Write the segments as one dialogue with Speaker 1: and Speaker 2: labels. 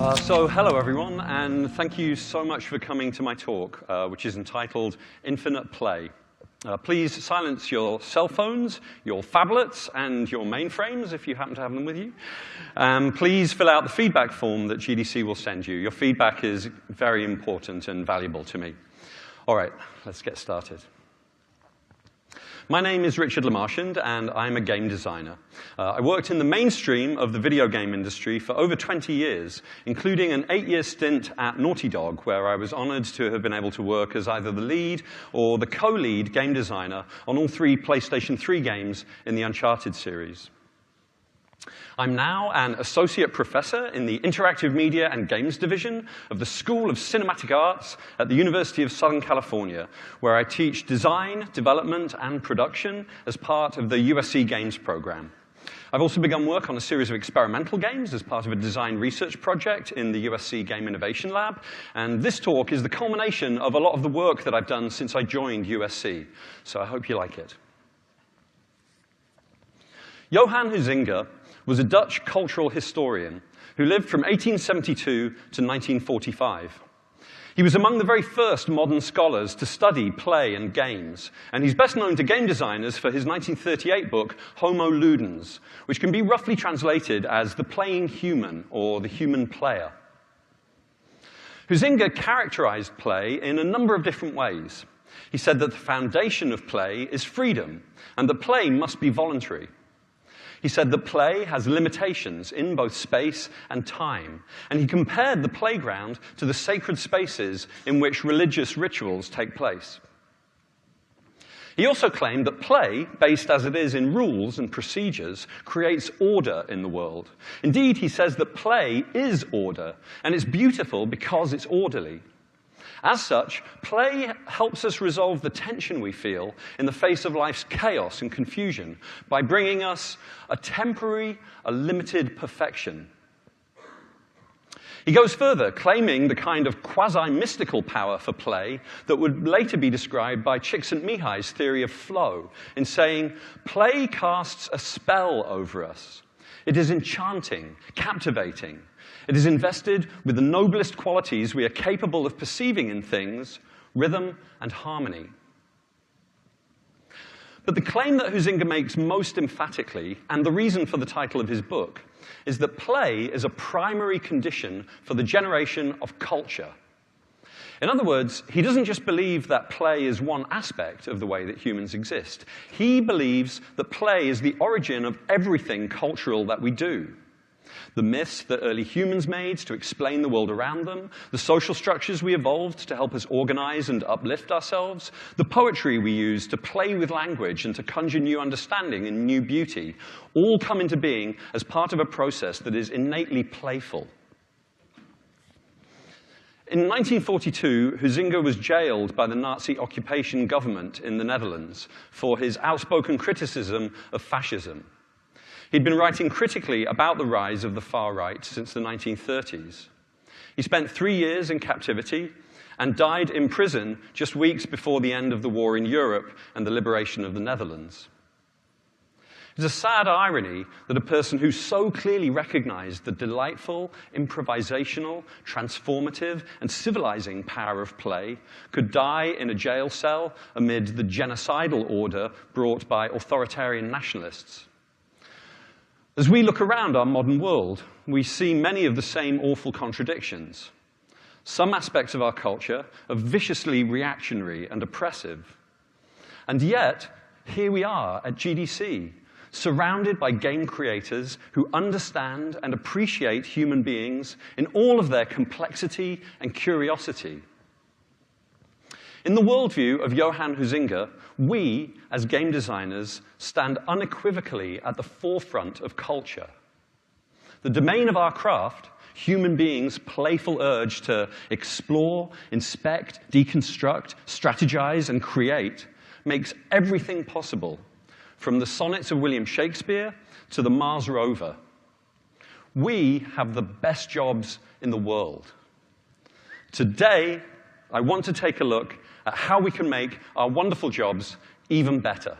Speaker 1: Hello everyone, and thank you so much for coming to my talk, which is entitled Infinite Play. Please silence your cell phones, your phablets, and your mainframes if you happen to have them with you. Please fill out the feedback form that GDC will send you. Your feedback is very important and valuable to me. All right, let's get started. My name is Richard Lemarchand, and I'm a game designer. I worked in the mainstream of the video game industry for over 20 years, including an 8-year stint at Naughty Dog, where I was honored to have been able to work as either the lead or the co-lead game designer on all 3 PlayStation 3 games in the Uncharted series. I'm now an associate professor in the Interactive Media and Games Division of the School of Cinematic Arts at the University of Southern California, where I teach design, development, and production as part of the USC Games program. I've also begun work on a series of experimental games as part of a design research project in the USC Game Innovation Lab, and this talk is the culmination of a lot of the work that I've done since I joined USC, so I hope you like it. Johan Huizinga was a Dutch cultural historian who lived from 1872 to 1945. He was among the very first modern scholars to study play and games, and he's best known to game designers for his 1938 book, Homo Ludens, which can be roughly translated as the playing human or the human player. Huizinga characterized play in a number of different ways. He said that the foundation of play is freedom, and that play must be voluntary. He said that play has limitations in both space and time, and he compared the playground to the sacred spaces in which religious rituals take place. He also claimed that play, based as it is in rules and procedures, creates order in the world. Indeed, he says that play is order, and it's beautiful because it's orderly. As such, play helps us resolve the tension we feel in the face of life's chaos and confusion by bringing us a temporary, a limited perfection. He goes further, claiming the kind of quasi-mystical power for play that would later be described by Csikszentmihalyi's theory of flow, in saying, play casts a spell over us. It is enchanting, captivating. It is invested with the noblest qualities we are capable of perceiving in things, rhythm and harmony. But the claim that Huizinga makes most emphatically, and the reason for the title of his book, is that play is a primary condition for the generation of culture. In other words, he doesn't just believe that play is one aspect of the way that humans exist. He believes that play is the origin of everything cultural that we do. The myths that early humans made to explain the world around them, the social structures we evolved to help us organize and uplift ourselves, the poetry we use to play with language and to conjure new understanding and new beauty, all come into being as part of a process that is innately playful. In 1942, Huizinga was jailed by the Nazi occupation government in the Netherlands for his outspoken criticism of fascism. He'd been writing critically about the rise of the far right since the 1930s. He spent 3 years in captivity and died in prison just weeks before the end of the war in Europe and the liberation of the Netherlands. It's a sad irony that a person who so clearly recognized the delightful, improvisational, transformative, and civilizing power of play could die in a jail cell amid the genocidal order brought by authoritarian nationalists. As we look around our modern world, we see many of the same awful contradictions. Some aspects of our culture are viciously reactionary and oppressive. And yet, here we are at GDC, surrounded by game creators who understand and appreciate human beings in all of their complexity and curiosity. In the worldview of Johan Huizinga, we, as game designers, stand unequivocally at the forefront of culture. The domain of our craft, human beings' playful urge to explore, inspect, deconstruct, strategize, and create, makes everything possible, from the sonnets of William Shakespeare to the Mars rover. We have the best jobs in the world. Today, I want to take a look at how we can make our wonderful jobs even better.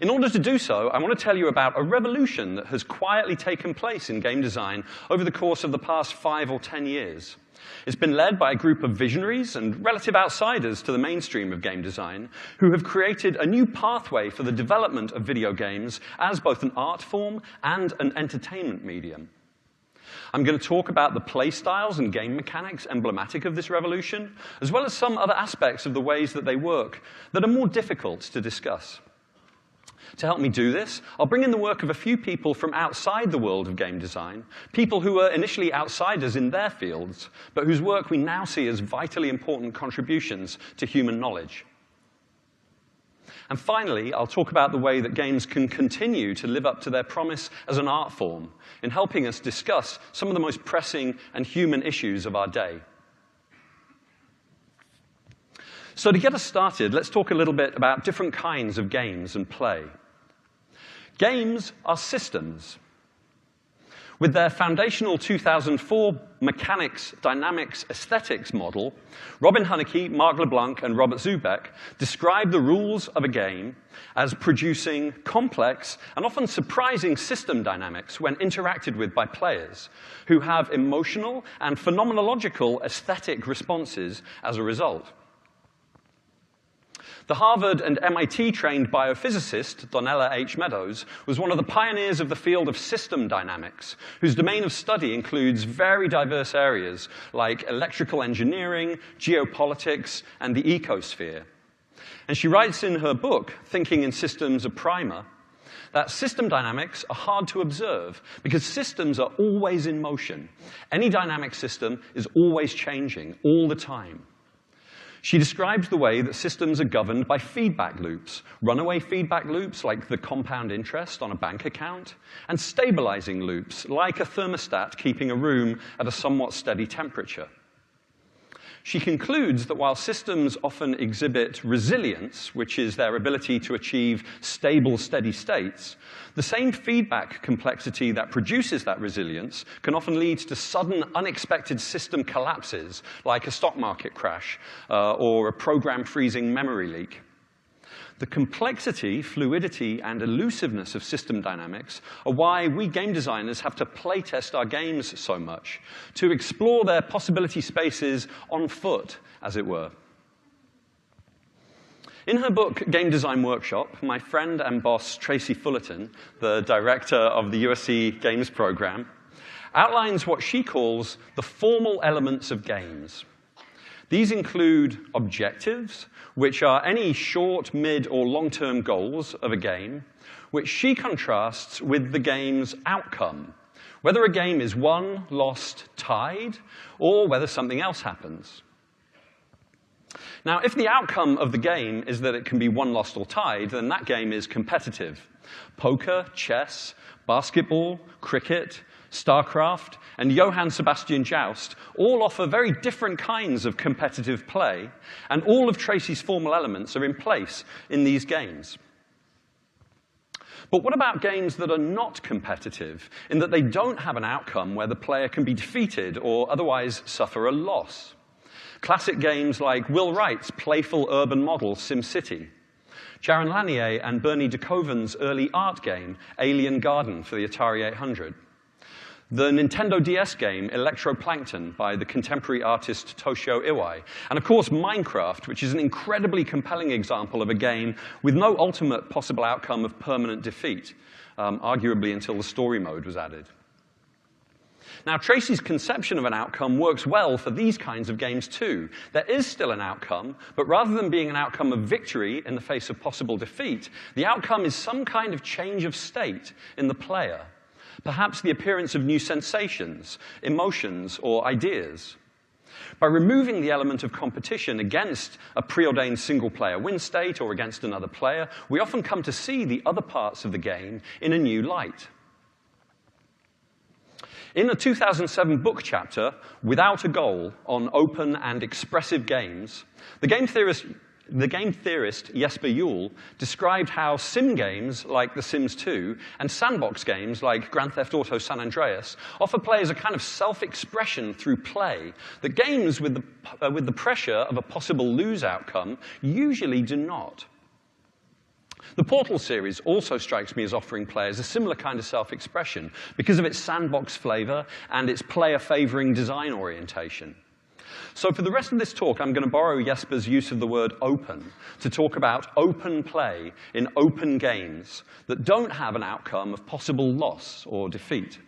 Speaker 1: In order to do so, I want to tell you about a revolution that has quietly taken place in game design over the course of the past 5 or 10 years. It's been led by a group of visionaries and relative outsiders to the mainstream of game design who have created a new pathway for the development of video games as both an art form and an entertainment medium. I'm going to talk about the play styles and game mechanics emblematic of this revolution, as well as some other aspects of the ways that they work that are more difficult to discuss. To help me do this, I'll bring in the work of a few people from outside the world of game design, people who were initially outsiders in their fields, but whose work we now see as vitally important contributions to human knowledge. And finally, I'll talk about the way that games can continue to live up to their promise as an art form in helping us discuss some of the most pressing and human issues of our day. So to get us started, let's talk a little bit about different kinds of games and play. Games are systems. With their foundational 2004 mechanics, dynamics, aesthetics model, Robin Hunicke, Marc LeBlanc, and Robert Zubek describe the rules of a game as producing complex and often surprising system dynamics when interacted with by players, who have emotional and phenomenological aesthetic responses as a result. The Harvard and MIT-trained biophysicist, Donella H. Meadows, was one of the pioneers of the field of system dynamics, whose domain of study includes very diverse areas like electrical engineering, geopolitics, and the ecosphere. And she writes in her book, Thinking in Systems, a Primer, that system dynamics are hard to observe because systems are always in motion. Any dynamic system is always changing, all the time. She describes the way that systems are governed by feedback loops, runaway feedback loops like the compound interest on a bank account, and stabilizing loops like a thermostat keeping a room at a somewhat steady temperature. She concludes that while systems often exhibit resilience, which is their ability to achieve stable, steady states, the same feedback complexity that produces that resilience can often lead to sudden, unexpected system collapses, like a stock market crash or a program freezing memory leak. The complexity, fluidity, and elusiveness of system dynamics are why we game designers have to playtest our games so much, to explore their possibility spaces on foot, as it were. In her book, Game Design Workshop, my friend and boss, Tracy Fullerton, the director of the USC Games program, outlines what she calls the formal elements of games. These include objectives, which are any short, mid, or long-term goals of a game, which she contrasts with the game's outcome, whether a game is won, lost, tied, or whether something else happens. Now, if the outcome of the game is that it can be won, lost, or tied, then that game is competitive. Poker, chess, basketball, cricket, StarCraft, and Johann Sebastian Joust all offer very different kinds of competitive play, and all of Tracy's formal elements are in place in these games. But what about games that are not competitive, in that they don't have an outcome where the player can be defeated or otherwise suffer a loss? Classic games like Will Wright's playful urban model, SimCity, Jaron Lanier and Bernie DeKoven's early art game, Alien Garden for the Atari 800, the Nintendo DS game, Electroplankton, by the contemporary artist Toshio Iwai, and of course Minecraft, which is an incredibly compelling example of a game with no ultimate possible outcome of permanent defeat, arguably until the story mode was added. Now, Tracy's conception of an outcome works well for these kinds of games too. There is still an outcome, but rather than being an outcome of victory in the face of possible defeat, the outcome is some kind of change of state in the player. Perhaps the appearance of new sensations, emotions, or ideas. By removing the element of competition against a preordained single-player win state or against another player, we often come to see the other parts of the game in a new light. In a 2007 book chapter, Without a Goal, on open and expressive games, the game theorist Jesper Juhl described how sim games like The Sims 2 and sandbox games like Grand Theft Auto San Andreas offer players a kind of self-expression through play that games with the pressure of a possible lose outcome usually do not. The Portal series also strikes me as offering players a similar kind of self-expression because of its sandbox flavor and its player-favoring design orientation. So for the rest of this talk, I'm going to borrow Jesper's use of the word open to talk about open play in open games that don't have an outcome of possible loss or defeat.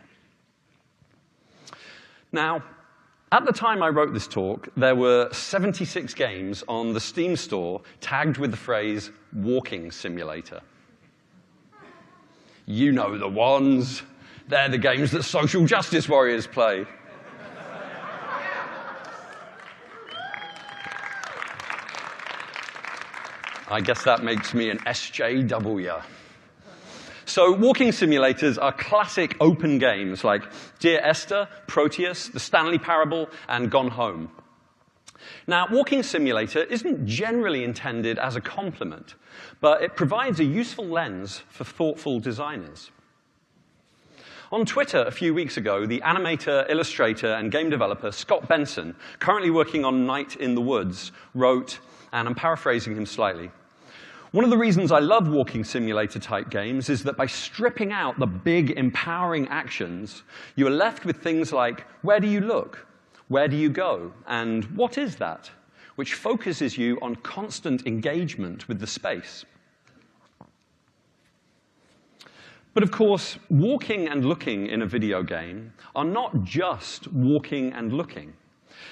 Speaker 1: Now, at the time I wrote this talk, there were 76 games on the Steam store tagged with the phrase walking simulator. You know the ones. They're the games that social justice warriors play. I guess that makes me an SJW. So walking simulators are classic open games like Dear Esther, Proteus, The Stanley Parable, and Gone Home. Now, Walking Simulator isn't generally intended as a compliment, but it provides a useful lens for thoughtful designers. On Twitter a few weeks ago, the animator, illustrator, and game developer Scott Benson, currently working on Night in the Woods, wrote, and I'm paraphrasing him slightly, "One of the reasons I love walking simulator-type games is that by stripping out the big, empowering actions, you are left with things like, where do you look? Where do you go? And what is that? Which focuses you on constant engagement with the space." But of course, walking and looking in a video game are not just walking and looking.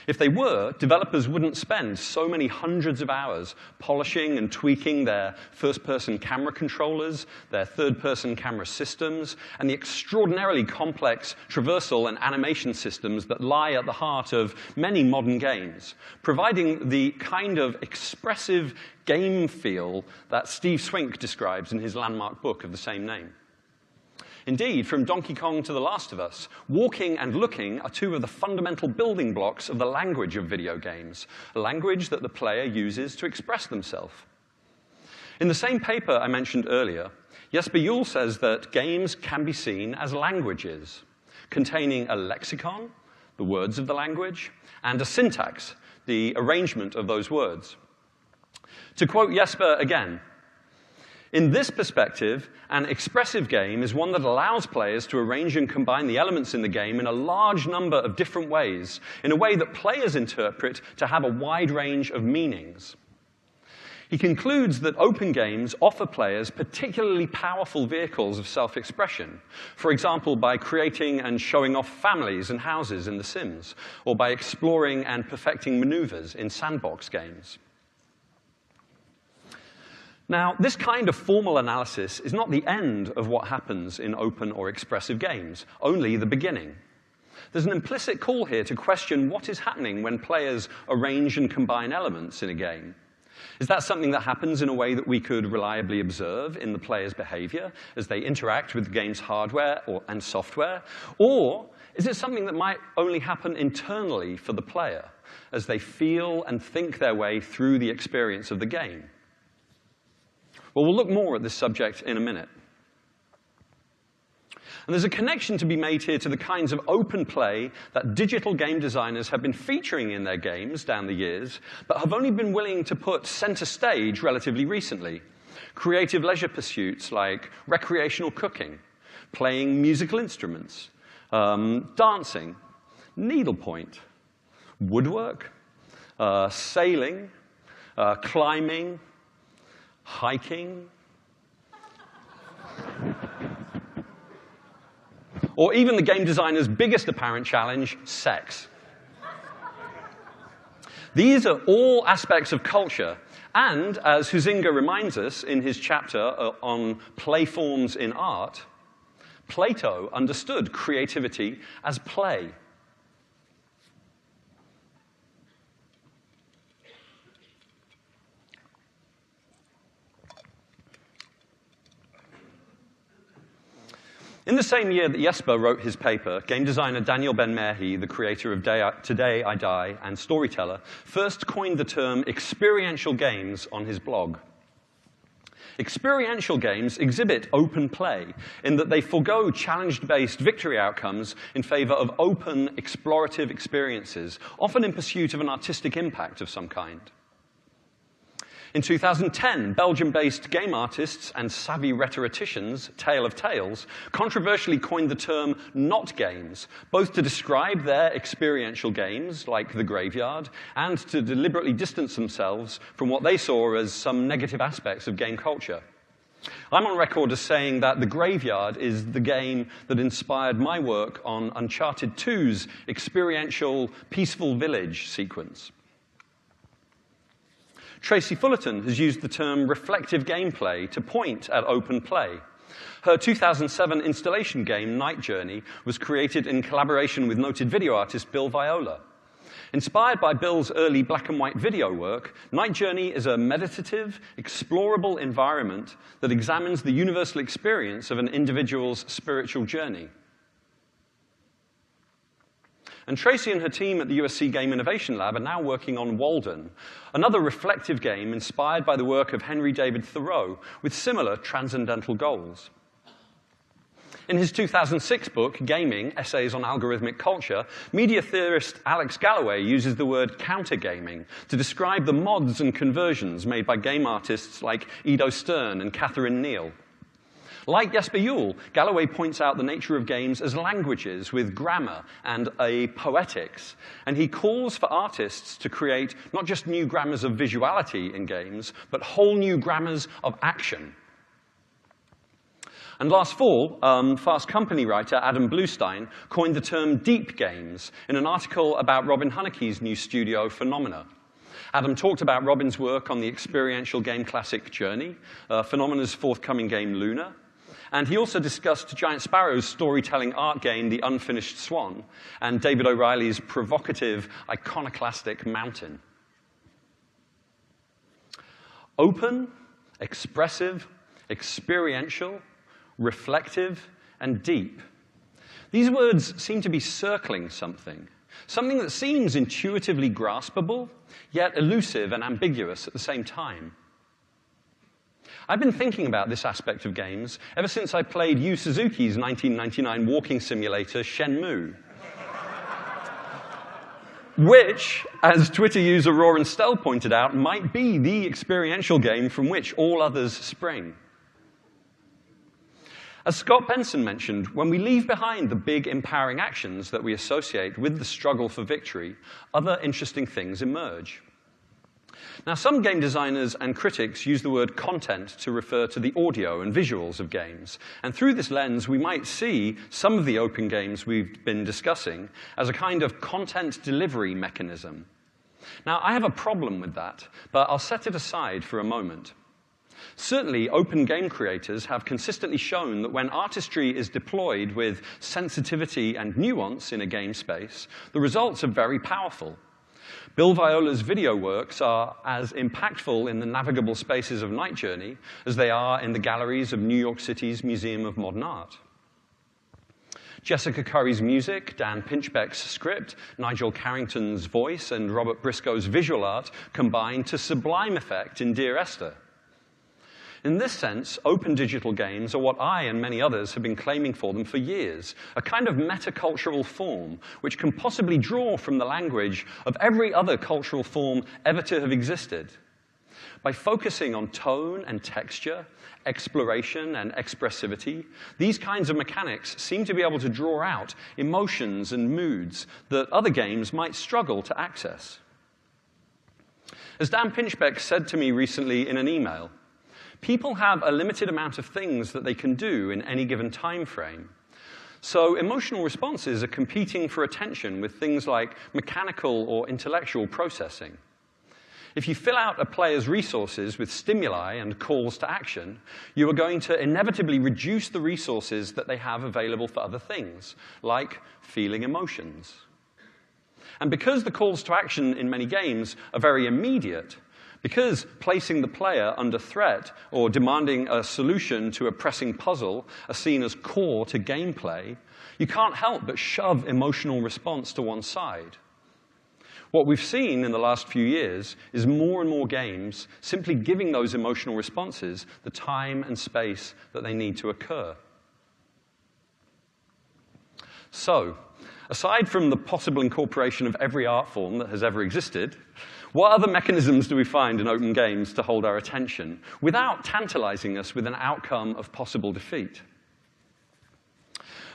Speaker 1: If they were, developers wouldn't spend so many hundreds of hours polishing and tweaking their first-person camera controllers, their third-person camera systems, and the extraordinarily complex traversal and animation systems that lie at the heart of many modern games, providing the kind of expressive game feel that Steve Swink describes in his landmark book of the same name. Indeed, from Donkey Kong to The Last of Us, walking and looking are two of the fundamental building blocks of the language of video games, a language that the player uses to express themselves. In the same paper I mentioned earlier, Jesper Juhl says that games can be seen as languages, containing a lexicon, the words of the language, and a syntax, the arrangement of those words. To quote Jesper again, "In this perspective, an expressive game is one that allows players to arrange and combine the elements in the game in a large number of different ways, in a way that players interpret to have a wide range of meanings." He concludes that open games offer players particularly powerful vehicles of self-expression, for example, by creating and showing off families and houses in The Sims, or by exploring and perfecting maneuvers in sandbox games. Now, this kind of formal analysis is not the end of what happens in open or expressive games, only the beginning. There's an implicit call here to question what is happening when players arrange and combine elements in a game. Is that something that happens in a way that we could reliably observe in the player's behavior as they interact with the game's hardware and software? Or is it something that might only happen internally for the player as they feel and think their way through the experience of the game? Well, we'll look more at this subject in a minute. And there's a connection to be made here to the kinds of open play that digital game designers have been featuring in their games down the years, but have only been willing to put center stage relatively recently. Creative leisure pursuits like recreational cooking, playing musical instruments, dancing, needlepoint, woodwork, sailing, climbing, hiking, or even the game designer's biggest apparent challenge, sex. These are all aspects of culture, and as Huizinga reminds us in his chapter on play forms in art, Plato understood creativity as play. In the same year that Jesper wrote his paper, game designer Daniel Ben-Mehi, the creator of Today I Die and Storyteller, first coined the term experiential games on his blog. Experiential games exhibit open play in that they forego challenge-based victory outcomes in favor of open, explorative experiences, often in pursuit of an artistic impact of some kind. In 2010, Belgium-based game artists and savvy rhetoricians, Tale of Tales, controversially coined the term not games, both to describe their experiential games, like The Graveyard, and to deliberately distance themselves from what they saw as some negative aspects of game culture. I'm on record as saying that The Graveyard is the game that inspired my work on Uncharted 2's experiential Peaceful Village sequence. Tracy Fullerton has used the term reflective gameplay to point at open play. Her 2007 installation game, Night Journey, was created in collaboration with noted video artist Bill Viola. Inspired by Bill's early black and white video work, Night Journey is a meditative, explorable environment that examines the universal experience of an individual's spiritual journey. And Tracy and her team at the USC Game Innovation Lab are now working on Walden, another reflective game inspired by the work of Henry David Thoreau with similar transcendental goals. In his 2006 book, Gaming, Essays on Algorithmic Culture, media theorist Alex Galloway uses the word counter-gaming to describe the mods and conversions made by game artists like Edo Stern and Catherine Neal. Like Jesper Juhl, Galloway points out the nature of games as languages with grammar and a poetics, and he calls for artists to create not just new grammars of visuality in games, but whole new grammars of action. And last fall, Fast Company writer Adam Bluestein coined the term deep games in an article about Robin Huneke's new studio, Phenomena. Adam talked about Robin's work on the experiential game classic Journey, Phenomena's forthcoming game Luna, and he also discussed Giant Sparrow's storytelling art game, The Unfinished Swan, and David O'Reilly's provocative, iconoclastic Mountain. Open, expressive, experiential, reflective, and deep. These words seem to be circling something that seems intuitively graspable, yet elusive and ambiguous at the same time. I've been thinking about this aspect of games ever since I played Yu Suzuki's 1999 walking simulator, Shenmue. Which, as Twitter user Roran Stell pointed out, might be the experiential game from which all others spring. As Scott Benson mentioned, when we leave behind the big empowering actions that we associate with the struggle for victory, other interesting things emerge. Now, some game designers and critics use the word content to refer to the audio and visuals of games. And through this lens, we might see some of the open games we've been discussing as a kind of content delivery mechanism. Now, I have a problem with that, but I'll set it aside for a moment. Certainly, open game creators have consistently shown that when artistry is deployed with sensitivity and nuance in a game space, the results are very powerful. Bill Viola's video works are as impactful in the navigable spaces of Night Journey as they are in the galleries of New York City's Museum of Modern Art. Jessica Curry's music, Dan Pinchbeck's script, Nigel Carrington's voice, and Robert Briscoe's visual art combine to sublime effect in Dear Esther. In this sense, open digital games are what I and many others have been claiming for them for years, a kind of metacultural form which can possibly draw from the language of every other cultural form ever to have existed. By focusing on tone and texture, exploration and expressivity, these kinds of mechanics seem to be able to draw out emotions and moods that other games might struggle to access. As Dan Pinchbeck said to me recently in an email, people have a limited amount of things that they can do in any given time frame. So emotional responses are competing for attention with things like mechanical or intellectual processing. If you fill out a player's resources with stimuli and calls to action, you are going to inevitably reduce the resources that they have available for other things, like feeling emotions. And because the calls to action in many games are very immediate, because placing the player under threat or demanding a solution to a pressing puzzle are seen as core to gameplay, you can't help but shove emotional response to one side. What we've seen in the last few years is more and more games simply giving those emotional responses the time and space that they need to occur. So, aside from the possible incorporation of every art form that has ever existed, What other mechanisms do we find in open games to hold our attention without tantalizing us with an outcome of possible defeat?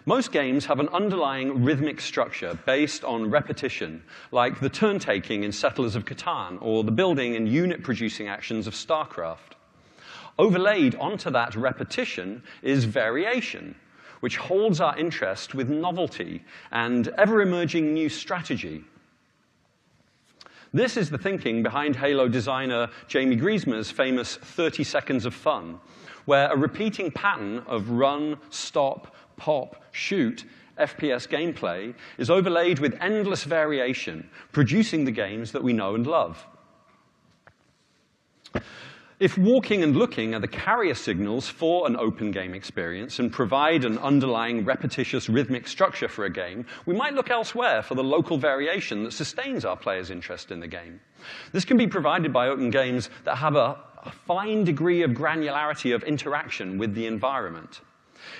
Speaker 1: Most games have an underlying rhythmic structure based on repetition, like the turn-taking in Settlers of Catan or the building and unit-producing actions of StarCraft. Overlaid onto that repetition is variation, which holds our interest with novelty and ever-emerging new strategy. This is the thinking behind Halo designer Jamie Griesmer's famous 30 seconds of fun, where a repeating pattern of run, stop, pop, shoot FPS gameplay is overlaid with endless variation, producing the games that we know and love. If walking and looking are the carrier signals for an open game experience and provide an underlying repetitious rhythmic structure for a game, we might look elsewhere for the local variation that sustains our players' interest in the game. This can be provided by open games that have a fine degree of granularity of interaction with the environment.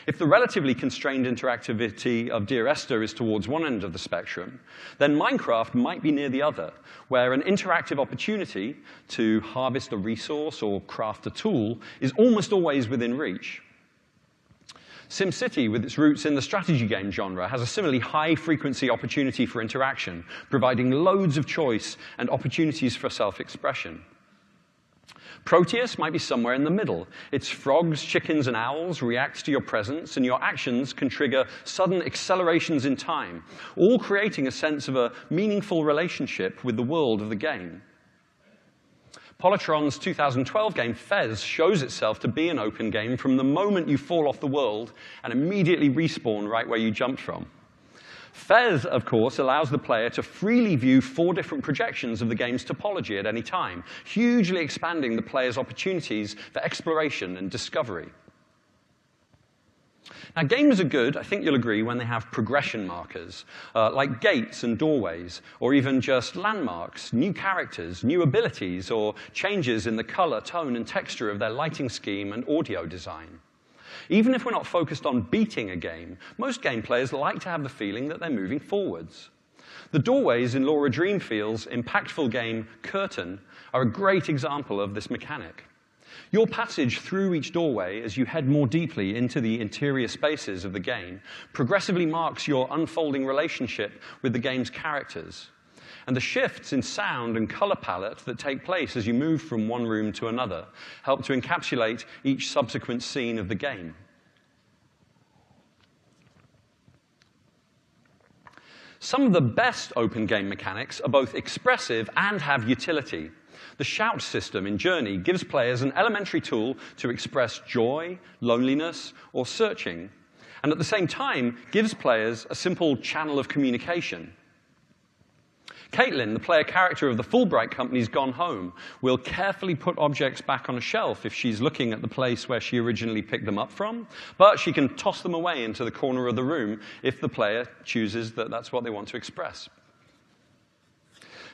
Speaker 1: If the relatively constrained interactivity of Dear Esther is towards one end of the spectrum, then Minecraft might be near the other, where an interactive opportunity to harvest a resource or craft a tool is almost always within reach. SimCity, with its roots in the strategy game genre, has a similarly high-frequency opportunity for interaction, providing loads of choice and opportunities for self-expression. Proteus might be somewhere in the middle. Its frogs, chickens, and owls react to your presence, and your actions can trigger sudden accelerations in time, all creating a sense of a meaningful relationship with the world of the game. Polytron's 2012 game, Fez, shows itself to be an open game from the moment you fall off the world and immediately respawn right where you jumped from. Fez, of course, allows the player to freely view 4 different projections of the game's topology at any time, hugely expanding the player's opportunities for exploration and discovery. Now, games are good, I think you'll agree, when they have progression markers, like gates and doorways, or even just landmarks, new characters, new abilities, or changes in the color, tone, and texture of their lighting scheme and audio design. Even if we're not focused on beating a game, most game players like to have the feeling that they're moving forwards. The doorways in Laura Dreamfield's impactful game Curtain are a great example of this mechanic. Your passage through each doorway as you head more deeply into the interior spaces of the game progressively marks your unfolding relationship with the game's characters. And the shifts in sound and color palette that take place as you move from one room to another help to encapsulate each subsequent scene of the game. Some of the best open game mechanics are both expressive and have utility. The shout system in Journey gives players an elementary tool to express joy, loneliness, or searching, and at the same time gives players a simple channel of communication. Caitlin, the player character of the Fulbright Company's Gone Home, will carefully put objects back on a shelf if she's looking at the place where she originally picked them up from, but she can toss them away into the corner of the room if the player chooses that that's what they want to express.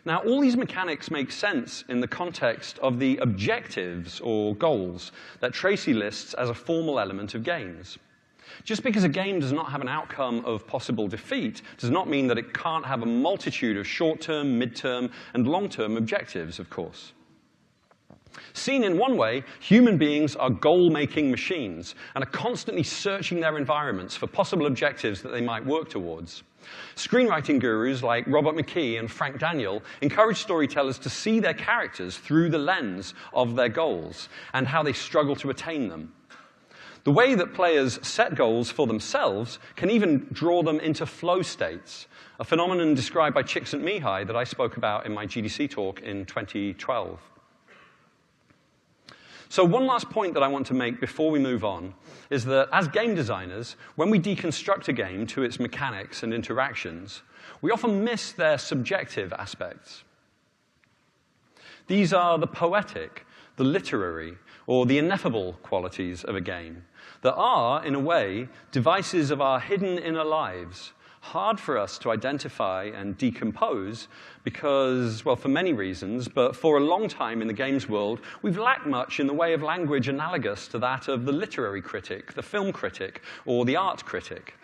Speaker 1: Now, all these mechanics make sense in the context of the objectives or goals that Tracy lists as a formal element of games. Just because a game does not have an outcome of possible defeat does not mean that it can't have a multitude of short-term, mid-term, and long-term objectives, of course. Seen in one way, human beings are goal-making machines and are constantly searching their environments for possible objectives that they might work towards. Screenwriting gurus like Robert McKee and Frank Daniel encourage storytellers to see their characters through the lens of their goals and how they struggle to attain them. The way that players set goals for themselves can even draw them into flow states, a phenomenon described by Csikszentmihalyi that I spoke about in my GDC talk in 2012. So one last point that I want to make before we move on is that as game designers, when we deconstruct a game to its mechanics and interactions, we often miss their subjective aspects. These are the poetic, the literary, or the ineffable qualities of a game that are, in a way, devices of our hidden inner lives, hard for us to identify and decompose because, well, for many reasons, but for a long time in the games world, we've lacked much in the way of language analogous to that of the literary critic, the film critic, or the art critic.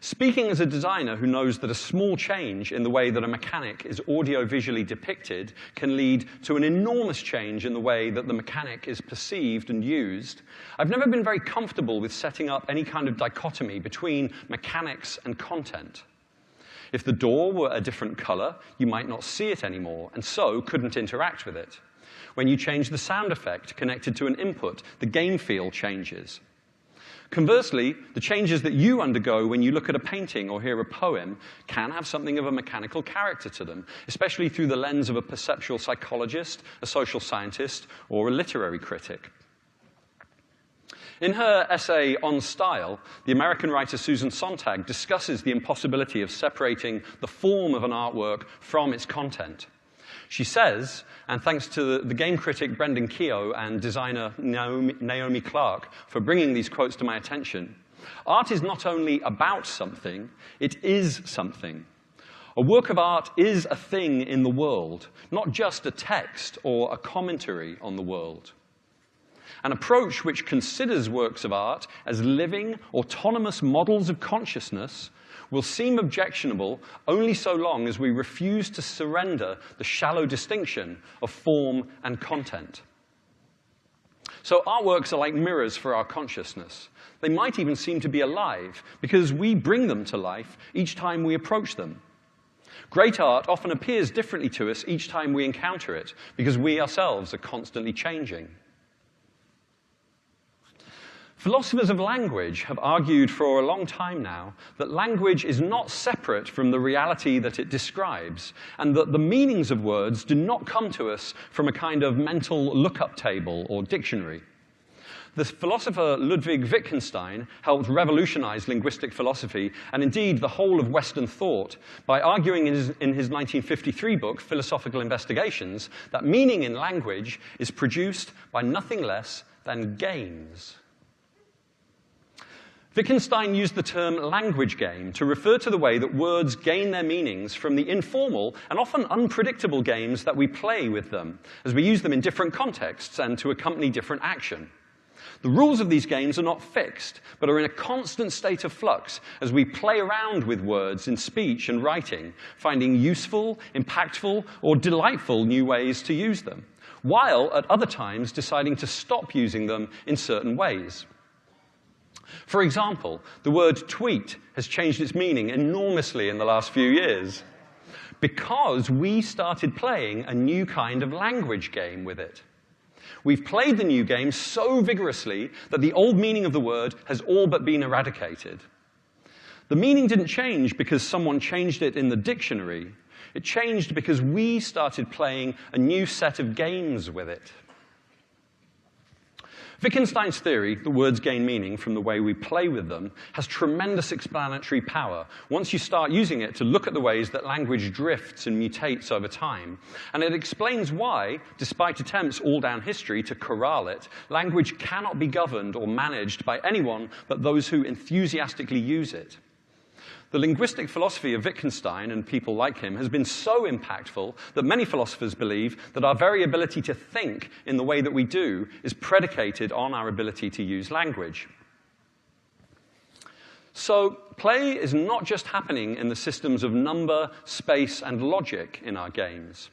Speaker 1: Speaking as a designer who knows that a small change in the way that a mechanic is audio-visually depicted can lead to an enormous change in the way that the mechanic is perceived and used, I've never been very comfortable with setting up any kind of dichotomy between mechanics and content. If the door were a different color, you might not see it anymore, and so couldn't interact with it. When you change the sound effect connected to an input, the game feel changes. Conversely, the changes that you undergo when you look at a painting or hear a poem can have something of a mechanical character to them, especially through the lens of a perceptual psychologist, a social scientist, or a literary critic. In her essay On Style, the American writer Susan Sontag discusses the impossibility of separating the form of an artwork from its content. She says, and thanks to the game critic Brendan Keogh and designer Naomi Clark for bringing these quotes to my attention, art is not only about something, it is something. A work of art is a thing in the world, not just a text or a commentary on the world. An approach which considers works of art as living, autonomous models of consciousness will seem objectionable only so long as we refuse to surrender the shallow distinction of form and content. So artworks are like mirrors for our consciousness. They might even seem to be alive because we bring them to life each time we approach them. Great art often appears differently to us each time we encounter it because we ourselves are constantly changing. Philosophers of language have argued for a long time now that language is not separate from the reality that it describes, and that the meanings of words do not come to us from a kind of mental lookup table or dictionary. The philosopher Ludwig Wittgenstein helped revolutionize linguistic philosophy, and indeed the whole of Western thought, by arguing in his 1953 book, Philosophical Investigations, that meaning in language is produced by nothing less than games. Wittgenstein used the term language game to refer to the way that words gain their meanings from the informal and often unpredictable games that we play with them, as we use them in different contexts and to accompany different action. The rules of these games are not fixed, but are in a constant state of flux as we play around with words in speech and writing, finding useful, impactful, or delightful new ways to use them, while at other times deciding to stop using them in certain ways. For example, the word tweet has changed its meaning enormously in the last few years because we started playing a new kind of language game with it. We've played the new game so vigorously that the old meaning of the word has all but been eradicated. The meaning didn't change because someone changed it in the dictionary. It changed because we started playing a new set of games with it. Wittgenstein's theory, that words gain meaning from the way we play with them, has tremendous explanatory power once you start using it to look at the ways that language drifts and mutates over time. And it explains why, despite attempts all down history to corral it, language cannot be governed or managed by anyone but those who enthusiastically use it. The linguistic philosophy of Wittgenstein and people like him has been so impactful that many philosophers believe that our very ability to think in the way that we do is predicated on our ability to use language. So play is not just happening in the systems of number, space, and logic in our games.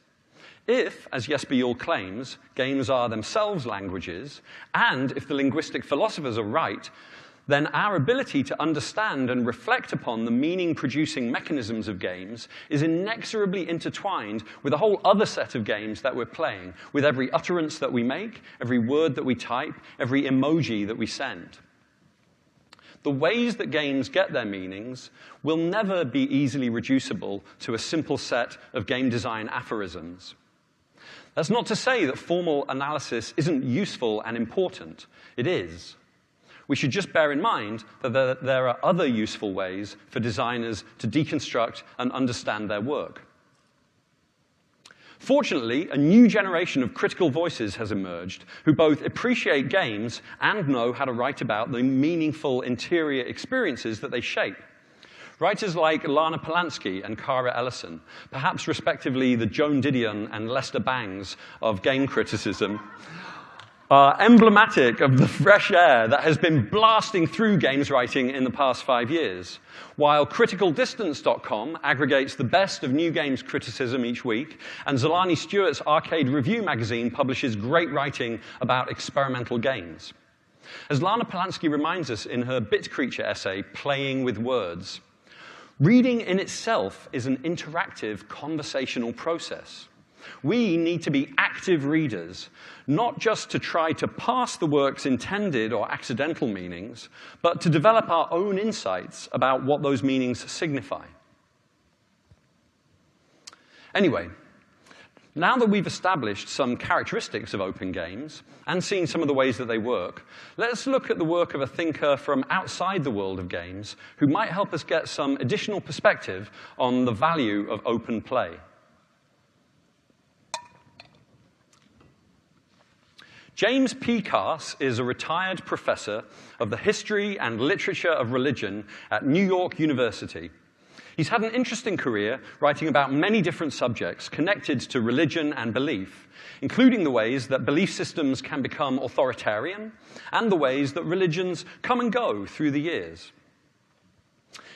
Speaker 1: If, as Jesper Juul claims, games are themselves languages, and if the linguistic philosophers are right, then our ability to understand and reflect upon the meaning-producing mechanisms of games is inexorably intertwined with a whole other set of games that we're playing, with every utterance that we make, every word that we type, every emoji that we send. The ways that games get their meanings will never be easily reducible to a simple set of game design aphorisms. That's not to say that formal analysis isn't useful and important. It is. We should just bear in mind that there are other useful ways for designers to deconstruct and understand their work. Fortunately, a new generation of critical voices has emerged who both appreciate games and know how to write about the meaningful interior experiences that they shape. Writers like Lana Polanski and Kara Ellison, perhaps respectively the Joan Didion and Lester Bangs of game criticism, are emblematic of the fresh air that has been blasting through games writing in the past 5 years. While CriticalDistance.com aggregates the best of new games criticism each week, and Zolani Stewart's Arcade Review magazine publishes great writing about experimental games. As Lana Polanski reminds us in her Bit Creature essay, Playing with Words, reading in itself is an interactive conversational process. We need to be active readers, not just to try to parse the work's intended or accidental meanings, but to develop our own insights about what those meanings signify. Anyway, now that we've established some characteristics of open games and seen some of the ways that they work, let's look at the work of a thinker from outside the world of games who might help us get some additional perspective on the value of open play. James P. Carse is a retired professor of the history and literature of religion at New York University. He's had an interesting career writing about many different subjects connected to religion and belief, including the ways that belief systems can become authoritarian and the ways that religions come and go through the years.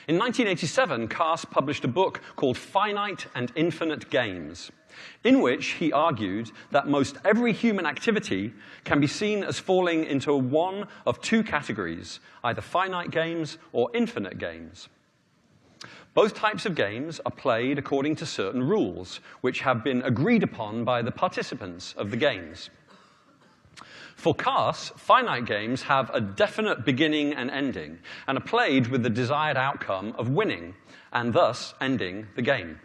Speaker 1: In 1987, Carse published a book called Finite and Infinite Games, in which he argued that most every human activity can be seen as falling into one of two categories, either finite games or infinite games. Both types of games are played according to certain rules, which have been agreed upon by the participants of the games. For Carse, finite games have a definite beginning and ending, and are played with the desired outcome of winning, and thus ending the game.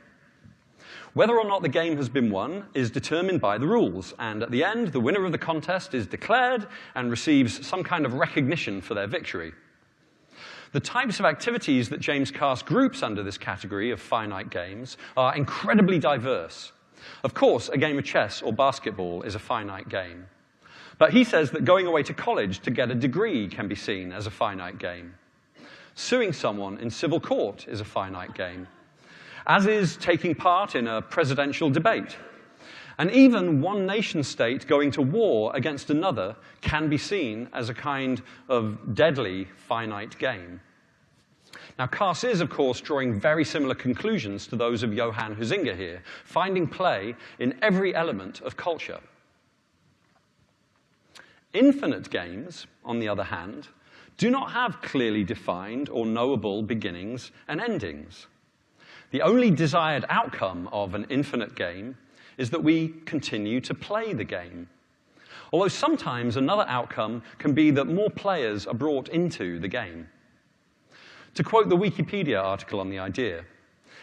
Speaker 1: Whether or not the game has been won is determined by the rules, and at the end, the winner of the contest is declared and receives some kind of recognition for their victory. The types of activities that James Carse groups under this category of finite games are incredibly diverse. Of course, a game of chess or basketball is a finite game. But he says that going away to college to get a degree can be seen as a finite game. Suing someone in civil court is a finite game, as is taking part in a presidential debate. And even one nation-state going to war against another can be seen as a kind of deadly finite game. Now, Carse is, of course, drawing very similar conclusions to those of Johan Huizinga here, finding play in every element of culture. Infinite games, on the other hand, do not have clearly defined or knowable beginnings and endings. The only desired outcome of an infinite game is that we continue to play the game. Although sometimes another outcome can be that more players are brought into the game. To quote the Wikipedia article on the idea,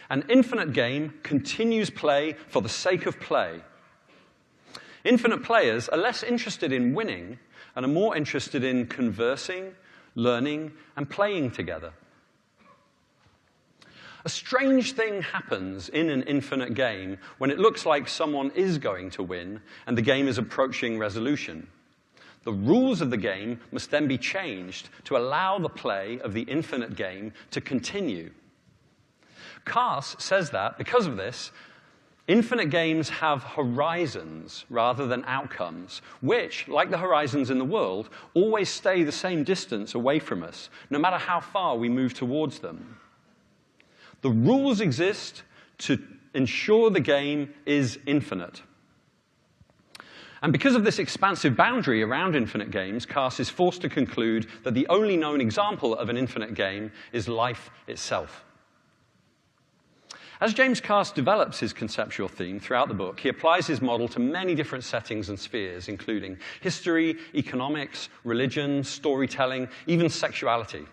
Speaker 1: an infinite game continues play for the sake of play. Infinite players are less interested in winning and are more interested in conversing, learning, and playing together. A strange thing happens in an infinite game when it looks like someone is going to win and the game is approaching resolution. The rules of the game must then be changed to allow the play of the infinite game to continue. Carse says that, because of this, infinite games have horizons rather than outcomes, which, like the horizons in the world, always stay the same distance away from us, no matter how far we move towards them. The rules exist to ensure the game is infinite. And because of this expansive boundary around infinite games, Carse is forced to conclude that the only known example of an infinite game is life itself. As James Carse develops his conceptual theme throughout the book, he applies his model to many different settings and spheres, including history, economics, religion, storytelling, even sexuality.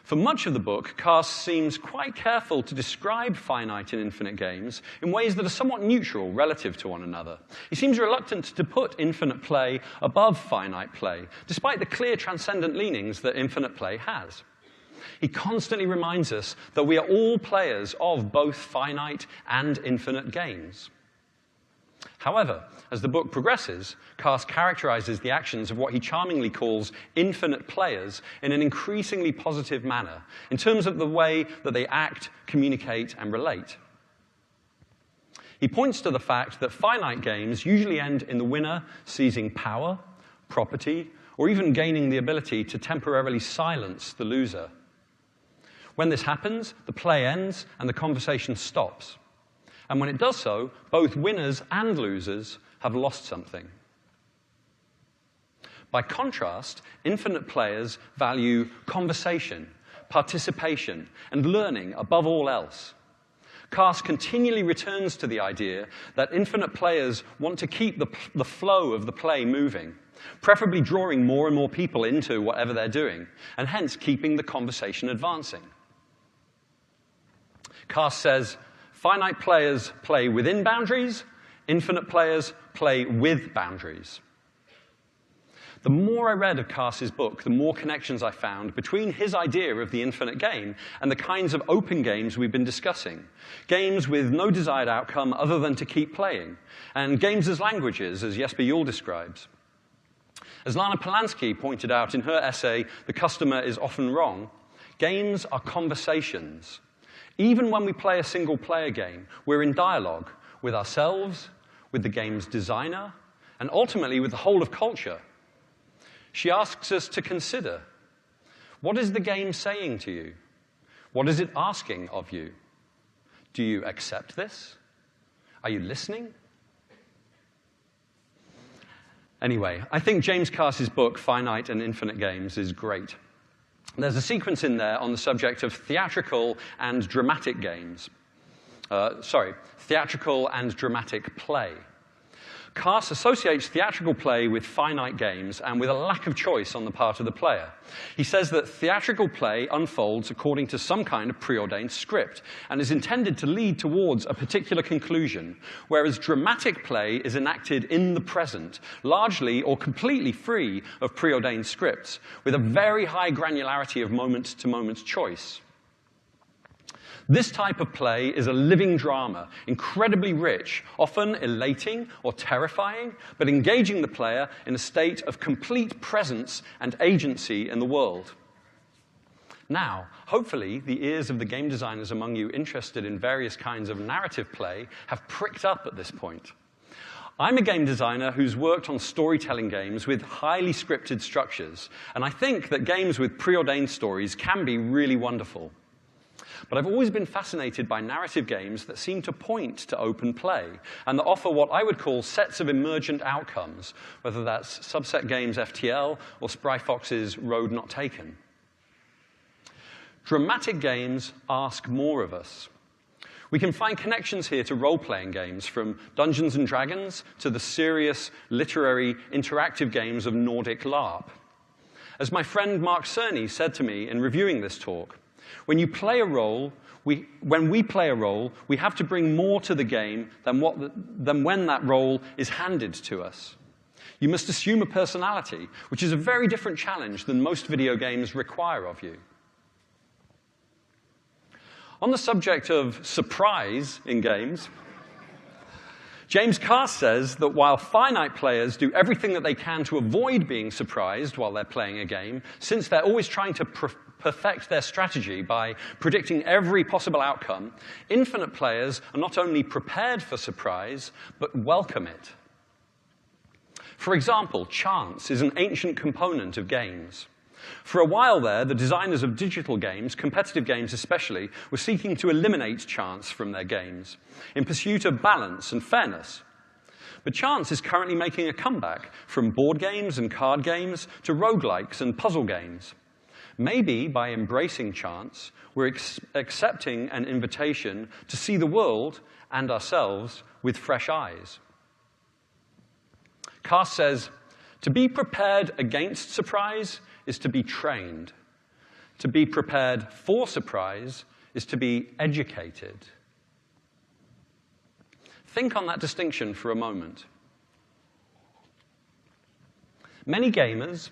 Speaker 1: For much of the book, Carse seems quite careful to describe finite and infinite games in ways that are somewhat neutral relative to one another. He seems reluctant to put infinite play above finite play, despite the clear transcendent leanings that infinite play has. He constantly reminds us that we are all players of both finite and infinite games. However, as the book progresses, Carse characterizes the actions of what he charmingly calls infinite players in an increasingly positive manner, in terms of the way that they act, communicate, and relate. He points to the fact that finite games usually end in the winner seizing power, property, or even gaining the ability to temporarily silence the loser. When this happens, the play ends and the conversation stops. And when it does so, both winners and losers have lost something. By contrast, infinite players value conversation, participation, and learning above all else. Cast continually returns to the idea that infinite players want to keep the flow of the play moving, preferably drawing more and more people into whatever they're doing, and hence keeping the conversation advancing. Cast says, finite players play within boundaries, infinite players play with boundaries. The more I read of Cast's book, the more connections I found between his idea of the infinite game and the kinds of open games we've been discussing. Games with no desired outcome other than to keep playing, and games as languages, as Jesper Juhl describes. As Lana Polanski pointed out in her essay, The Customer is Often Wrong, games are conversations. Even when we play a single-player game, we're in dialogue with ourselves, with the game's designer, and ultimately with the whole of culture. She asks us to consider, what is the game saying to you? What is it asking of you? Do you accept this? Are you listening? Anyway, I think James Cast's book, Finite and Infinite Games, is great. There's a sequence in there on the subject of theatrical and dramatic games. Theatrical and dramatic play. Cast associates theatrical play with finite games and with a lack of choice on the part of the player. He says that theatrical play unfolds according to some kind of preordained script and is intended to lead towards a particular conclusion, whereas dramatic play is enacted in the present, largely or completely free of preordained scripts, with a very high granularity of moment-to-moment choice. This type of play is a living drama, incredibly rich, often elating or terrifying, but engaging the player in a state of complete presence and agency in the world. Now, hopefully, the ears of the game designers among you interested in various kinds of narrative play have pricked up at this point. I'm a game designer who's worked on storytelling games with highly scripted structures, and I think that games with preordained stories can be really wonderful. But I've always been fascinated by narrative games that seem to point to open play and that offer what I would call sets of emergent outcomes, whether that's Subset Games FTL or Spry Fox's Road Not Taken. Dramatic games ask more of us. We can find connections here to role-playing games, from Dungeons & Dragons to the serious, literary, interactive games of Nordic LARP. As my friend Mark Cerny said to me in reviewing this talk, when we play a role, we have to bring more to the game than when that role is handed to us. You must assume a personality, which is a very different challenge than most video games require of you. On the subject of surprise in games, James Cast says that while finite players do everything that they can to avoid being surprised while they're playing a game, since they're always trying to perfect their strategy by predicting every possible outcome, infinite players are not only prepared for surprise, but welcome it. For example, chance is an ancient component of games. For a while there, the designers of digital games, competitive games especially, were seeking to eliminate chance from their games in pursuit of balance and fairness. But chance is currently making a comeback from board games and card games to roguelikes and puzzle games. Maybe by embracing chance, we're accepting an invitation to see the world and ourselves with fresh eyes. Cast says, to be prepared against surprise is to be trained. To be prepared for surprise is to be educated. Think on that distinction for a moment. Many gamers,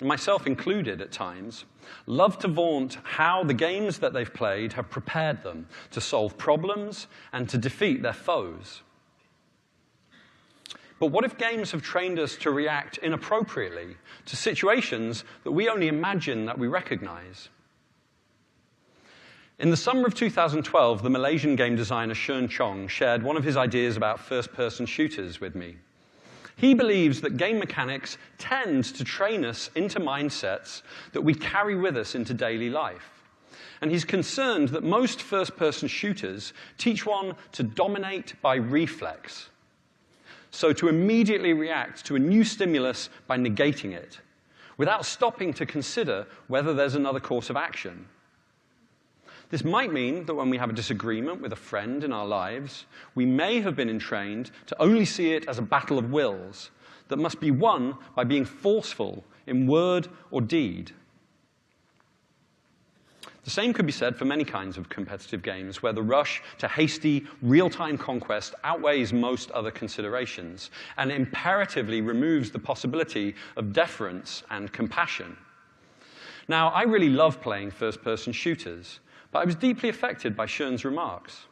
Speaker 1: myself included at times, love to vaunt how the games that they've played have prepared them to solve problems and to defeat their foes. But what if games have trained us to react inappropriately to situations that we only imagine that we recognize? In the summer of 2012, the Malaysian game designer Shern Chong shared one of his ideas about first-person shooters with me. He believes that game mechanics tend to train us into mindsets that we carry with us into daily life. And he's concerned that most first-person shooters teach one to dominate by reflex. So to immediately react to a new stimulus by negating it, without stopping to consider whether there's another course of action. This might mean that when we have a disagreement with a friend in our lives, we may have been entrained to only see it as a battle of wills that must be won by being forceful in word or deed. The same could be said for many kinds of competitive games, where the rush to hasty, real-time conquest outweighs most other considerations and imperatively removes the possibility of deference and compassion. Now, I really love playing first-person shooters, but I was deeply affected by Schoen's remarks.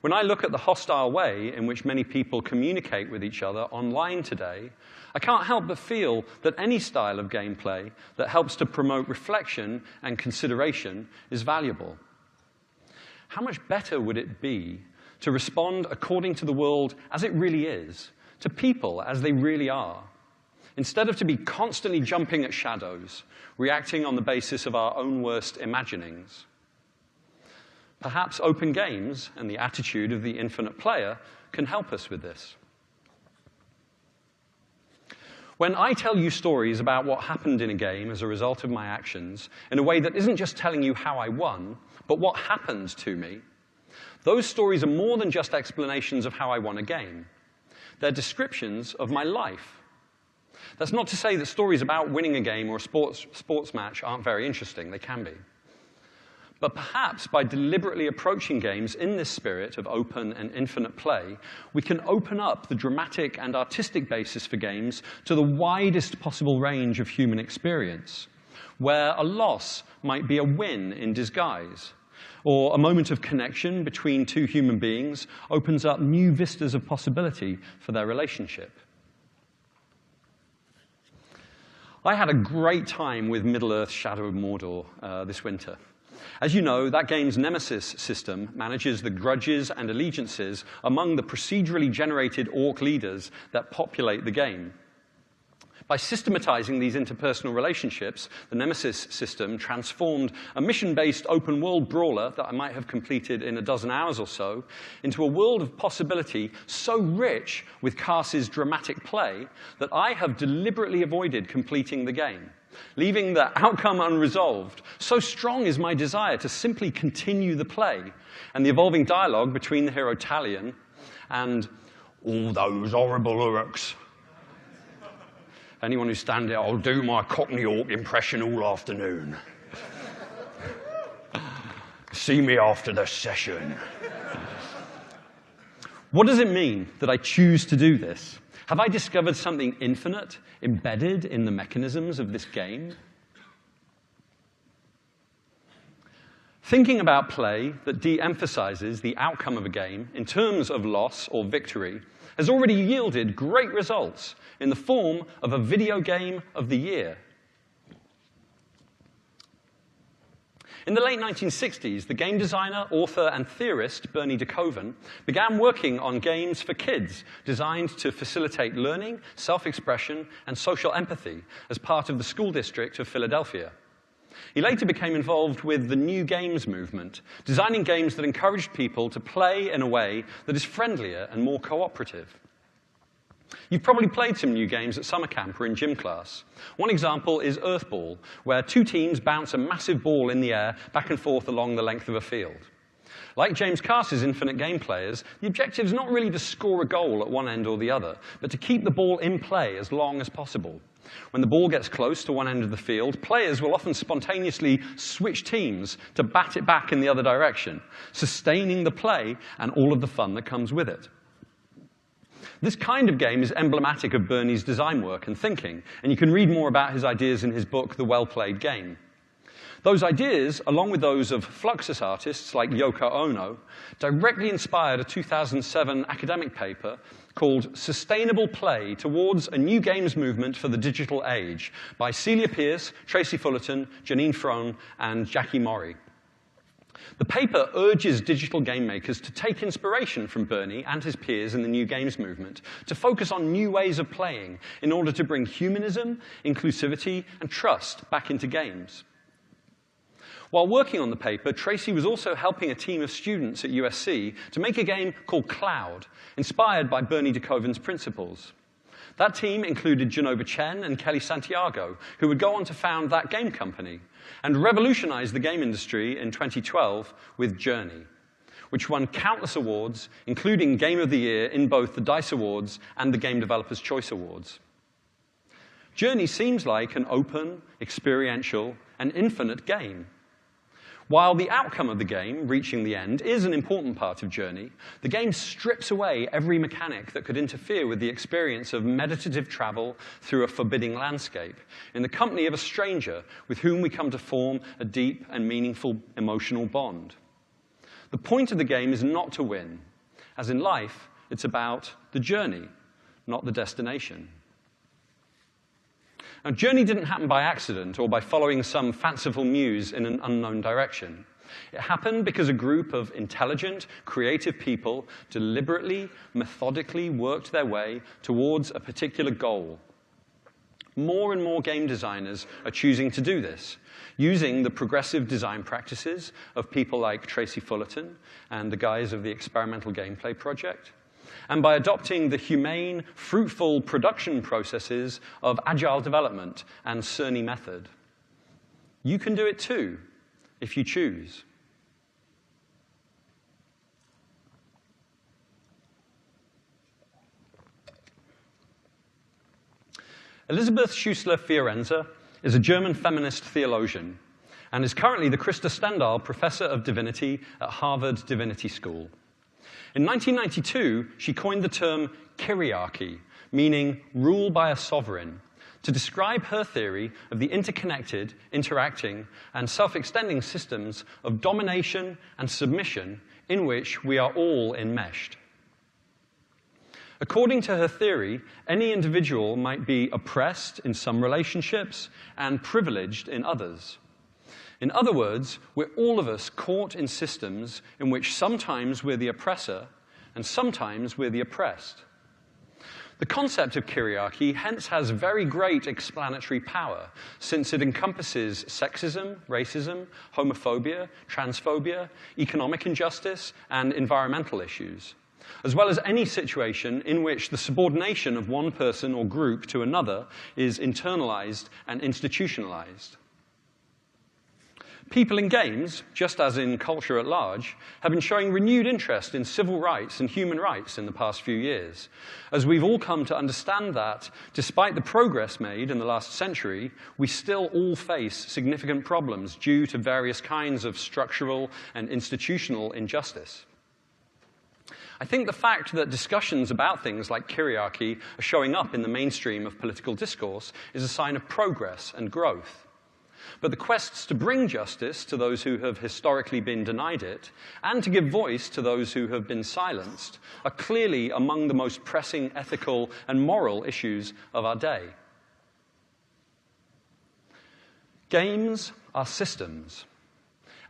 Speaker 1: When I look at the hostile way in which many people communicate with each other online today, I can't help but feel that any style of gameplay that helps to promote reflection and consideration is valuable. How much better would it be to respond according to the world as it really is, to people as they really are, instead of to be constantly jumping at shadows, reacting on the basis of our own worst imaginings? Perhaps open games and the attitude of the infinite player can help us with this. When I tell you stories about what happened in a game as a result of my actions, in a way that isn't just telling you how I won, but what happened to me, those stories are more than just explanations of how I won a game. They're descriptions of my life. That's not to say that stories about winning a game or a sports match aren't very interesting. They can be. But perhaps by deliberately approaching games in this spirit of open and infinite play, we can open up the dramatic and artistic basis for games to the widest possible range of human experience, where a loss might be a win in disguise, or a moment of connection between two human beings opens up new vistas of possibility for their relationship. I had a great time with Middle-earth Shadow of Mordor this winter. As you know, that game's Nemesis system manages the grudges and allegiances among the procedurally generated orc leaders that populate the game. By systematizing these interpersonal relationships, the Nemesis system transformed a mission-based open-world brawler that I might have completed in a dozen hours or so into a world of possibility so rich with Cars's dramatic play that I have deliberately avoided completing the game, leaving the outcome unresolved. So strong is my desire to simply continue the play, and the evolving dialogue between the hero Talion and all those horrible orcs. Anyone who stands there, I'll do my Cockney Orc impression all afternoon. See me after the session. What does it mean that I choose to do this? Have I discovered something infinite embedded in the mechanisms of this game? Thinking about play that de-emphasizes the outcome of a game in terms of loss or victory has already yielded great results in the form of a video game of the year. In the late 1960s, the game designer, author, and theorist Bernie DeKoven began working on games for kids designed to facilitate learning, self-expression, and social empathy as part of the school district of Philadelphia. He later became involved with the New Games movement, designing games that encouraged people to play in a way that is friendlier and more cooperative. You've probably played some new games at summer camp or in gym class. One example is Earthball, where two teams bounce a massive ball in the air back and forth along the length of a field. Like James Cars's Infinite Game players, the objective is not really to score a goal at one end or the other, but to keep the ball in play as long as possible. When the ball gets close to one end of the field, players will often spontaneously switch teams to bat it back in the other direction, sustaining the play and all of the fun that comes with it. This kind of game is emblematic of Bernie's design work and thinking, and you can read more about his ideas in his book, The Well-Played Game. Those ideas, along with those of Fluxus artists like Yoko Ono, directly inspired a 2007 academic paper called Sustainable Play Towards a New Games Movement for the Digital Age by Celia Pierce, Tracy Fullerton, Janine Frone, and Jackie Mori. The paper urges digital game makers to take inspiration from Bernie and his peers in the New Games movement, to focus on new ways of playing in order to bring humanism, inclusivity, and trust back into games. While working on the paper, Tracy was also helping a team of students at USC to make a game called Cloud, inspired by Bernie DeKoven's principles. That team included Genova Chen and Kelly Santiago, who would go on to found That Game Company, and revolutionize the game industry in 2012 with Journey, which won countless awards, including Game of the Year in both the DICE Awards and the Game Developers' Choice Awards. Journey seems like an open, experiential, and infinite game. While the outcome of the game, reaching the end, is an important part of Journey, the game strips away every mechanic that could interfere with the experience of meditative travel through a forbidding landscape, in the company of a stranger with whom we come to form a deep and meaningful emotional bond. The point of the game is not to win. As in life, it's about the journey, not the destination. Now, Journey didn't happen by accident or by following some fanciful muse in an unknown direction. It happened because a group of intelligent, creative people deliberately, methodically worked their way towards a particular goal. More and more game designers are choosing to do this, using the progressive design practices of people like Tracy Fullerton and the guys of the Experimental Gameplay Project, and by adopting the humane, fruitful production processes of agile development and Cerny method. You can do it too, if you choose. Elisabeth Schussler-Fiorenza is a German feminist theologian and is currently the Christa Stendal Professor of Divinity at Harvard Divinity School. In 1992, she coined the term kyriarchy, meaning rule by a sovereign, to describe her theory of the interconnected, interacting, and self-extending systems of domination and submission in which we are all enmeshed. According to her theory, any individual might be oppressed in some relationships and privileged in others. In other words, we're all of us caught in systems in which sometimes we're the oppressor and sometimes we're the oppressed. The concept of kyriarchy hence has very great explanatory power, since it encompasses sexism, racism, homophobia, transphobia, economic injustice, and environmental issues, as well as any situation in which the subordination of one person or group to another is internalized and institutionalized. People in games, just as in culture at large, have been showing renewed interest in civil rights and human rights in the past few years, as we've all come to understand that, despite the progress made in the last century, we still all face significant problems due to various kinds of structural and institutional injustice. I think the fact that discussions about things like kyriarchy are showing up in the mainstream of political discourse is a sign of progress and growth. But the quests to bring justice to those who have historically been denied it, and to give voice to those who have been silenced, are clearly among the most pressing ethical and moral issues of our day. Games are systems.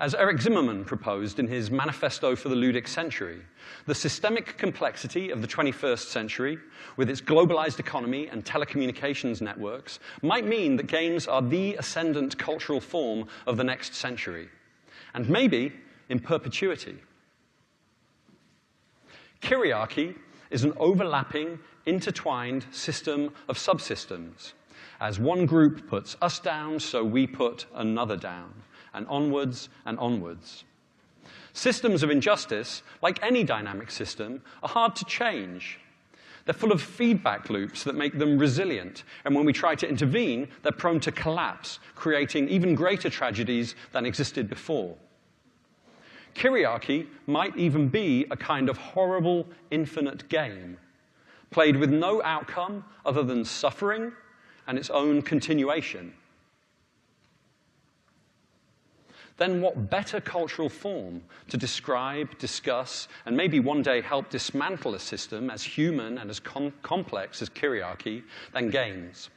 Speaker 1: As Eric Zimmerman proposed in his Manifesto for the Ludic Century, the systemic complexity of the 21st century, with its globalized economy and telecommunications networks, might mean that games are the ascendant cultural form of the next century, and maybe in perpetuity. Kyriarchy is an overlapping, intertwined system of subsystems. As one group puts us down, so we put another down, and onwards and onwards. Systems of injustice, like any dynamic system, are hard to change. They're full of feedback loops that make them resilient, and when we try to intervene, they're prone to collapse, creating even greater tragedies than existed before. Kyriarchy might even be a kind of horrible, infinite game, played with no outcome other than suffering and its own continuation. Then what better cultural form to describe, discuss, and maybe one day help dismantle a system as human and as complex as kyriarchy than games?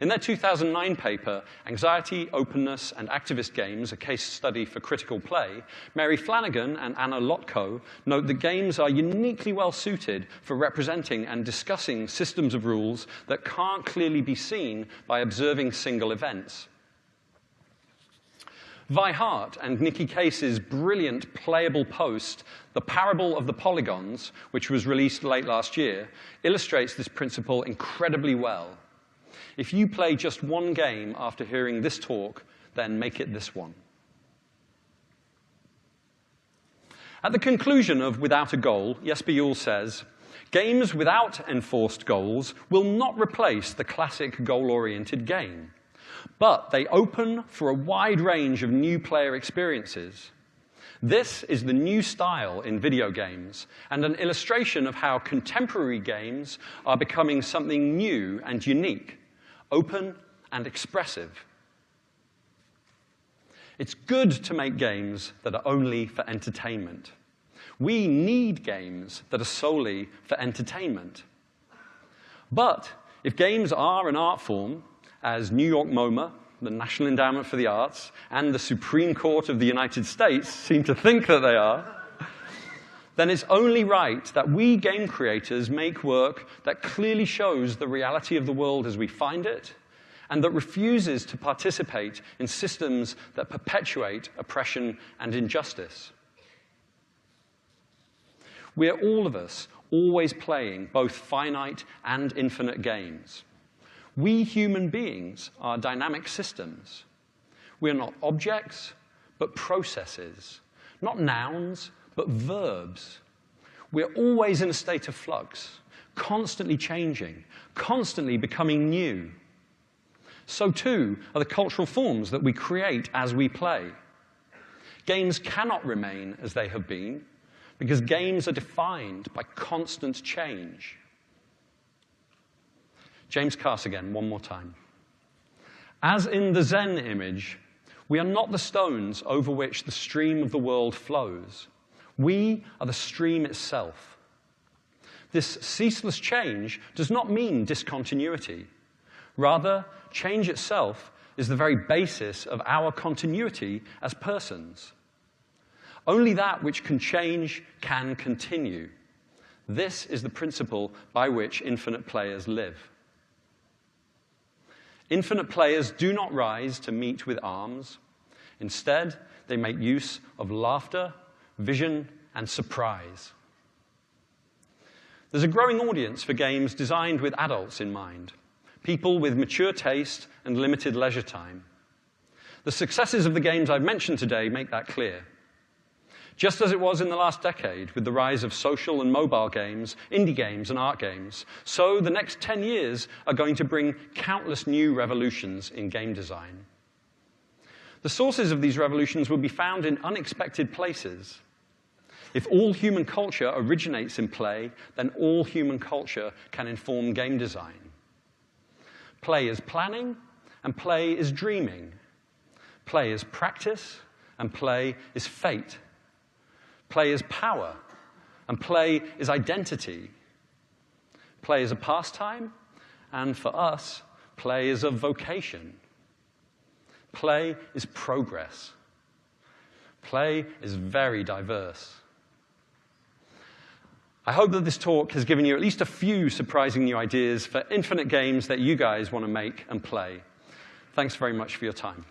Speaker 1: In their 2009 paper, Anxiety, Openness, and Activist Games, a case study for critical play, Mary Flanagan and Anna Lotko note that games are uniquely well-suited for representing and discussing systems of rules that can't clearly be seen by observing single events. Vi Hart and Nikki Case's brilliant playable post, The Parable of the Polygons, which was released late last year, illustrates this principle incredibly well. If you play just one game after hearing this talk, then make it this one. At the conclusion of Without a Goal, Jesper Juul says, games without enforced goals will not replace the classic goal-oriented game, but they open for a wide range of new player experiences. This is the new style in video games, and an illustration of how contemporary games are becoming something new and unique, open and expressive. It's good to make games that are only for entertainment. We need games that are solely for entertainment. But if games are an art form, as New York MoMA, the National Endowment for the Arts, and the Supreme Court of the United States seem to think that they are, then it's only right that we game creators make work that clearly shows the reality of the world as we find it, and that refuses to participate in systems that perpetuate oppression and injustice. We're all of us always playing both finite and infinite games. We human beings are dynamic systems. We are not objects, but processes. Not nouns, but verbs. We're always in a state of flux, constantly changing, constantly becoming new. So too are the cultural forms that we create as we play. Games cannot remain as they have been, because games are defined by constant change. James Carse again, one more time. As in the Zen image, we are not the stones over which the stream of the world flows. We are the stream itself. This ceaseless change does not mean discontinuity. Rather, change itself is the very basis of our continuity as persons. Only that which can change can continue. This is the principle by which infinite players live. Infinite players do not rise to meet with arms. Instead, they make use of laughter, vision, and surprise. There's a growing audience for games designed with adults in mind, people with mature taste and limited leisure time. The successes of the games I've mentioned today make that clear. Just as it was in the last decade with the rise of social and mobile games, indie games, and art games, so the next 10 years are going to bring countless new revolutions in game design. The sources of these revolutions will be found in unexpected places. If all human culture originates in play, then all human culture can inform game design. Play is planning, and play is dreaming. Play is practice, and play is fate. Play is power, and play is identity. Play is a pastime, and for us, play is a vocation. Play is progress. Play is very diverse. I hope that this talk has given you at least a few surprising new ideas for infinite games that you guys want to make and play. Thanks very much for your time.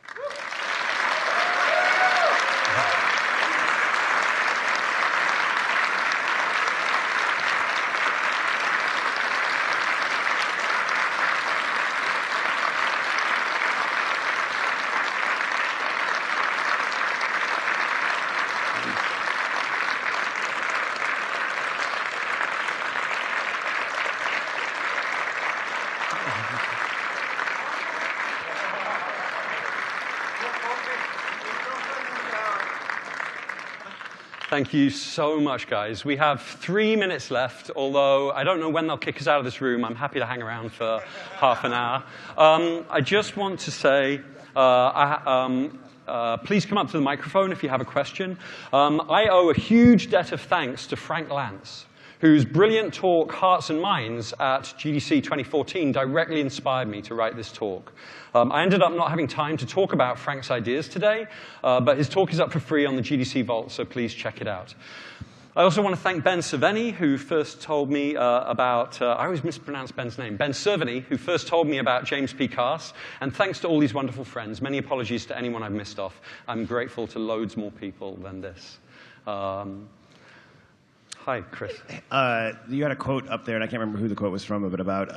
Speaker 1: Thank you so much, guys. We have 3 minutes left, although I don't know when they'll kick us out of this room. I'm happy to hang around for half an hour. I just want to say, please come up to the microphone if you have a question. I owe a huge debt of thanks to Frank Lantz, whose brilliant talk, Hearts and Minds, at GDC 2014 directly inspired me to write this talk. I ended up not having time to talk about Frank's ideas today, but his talk is up for free on the GDC Vault, so please check it out. I also want to thank Ben Cerveni, who first told me about, I always mispronounce Ben's name, Ben Cerveni, who first told me about James P. Cass, and thanks to all these wonderful friends. Many apologies to anyone I've missed off. I'm grateful to loads more people than this. Hi, Chris.
Speaker 2: You had a quote up there, and I can't remember who the quote was from, but about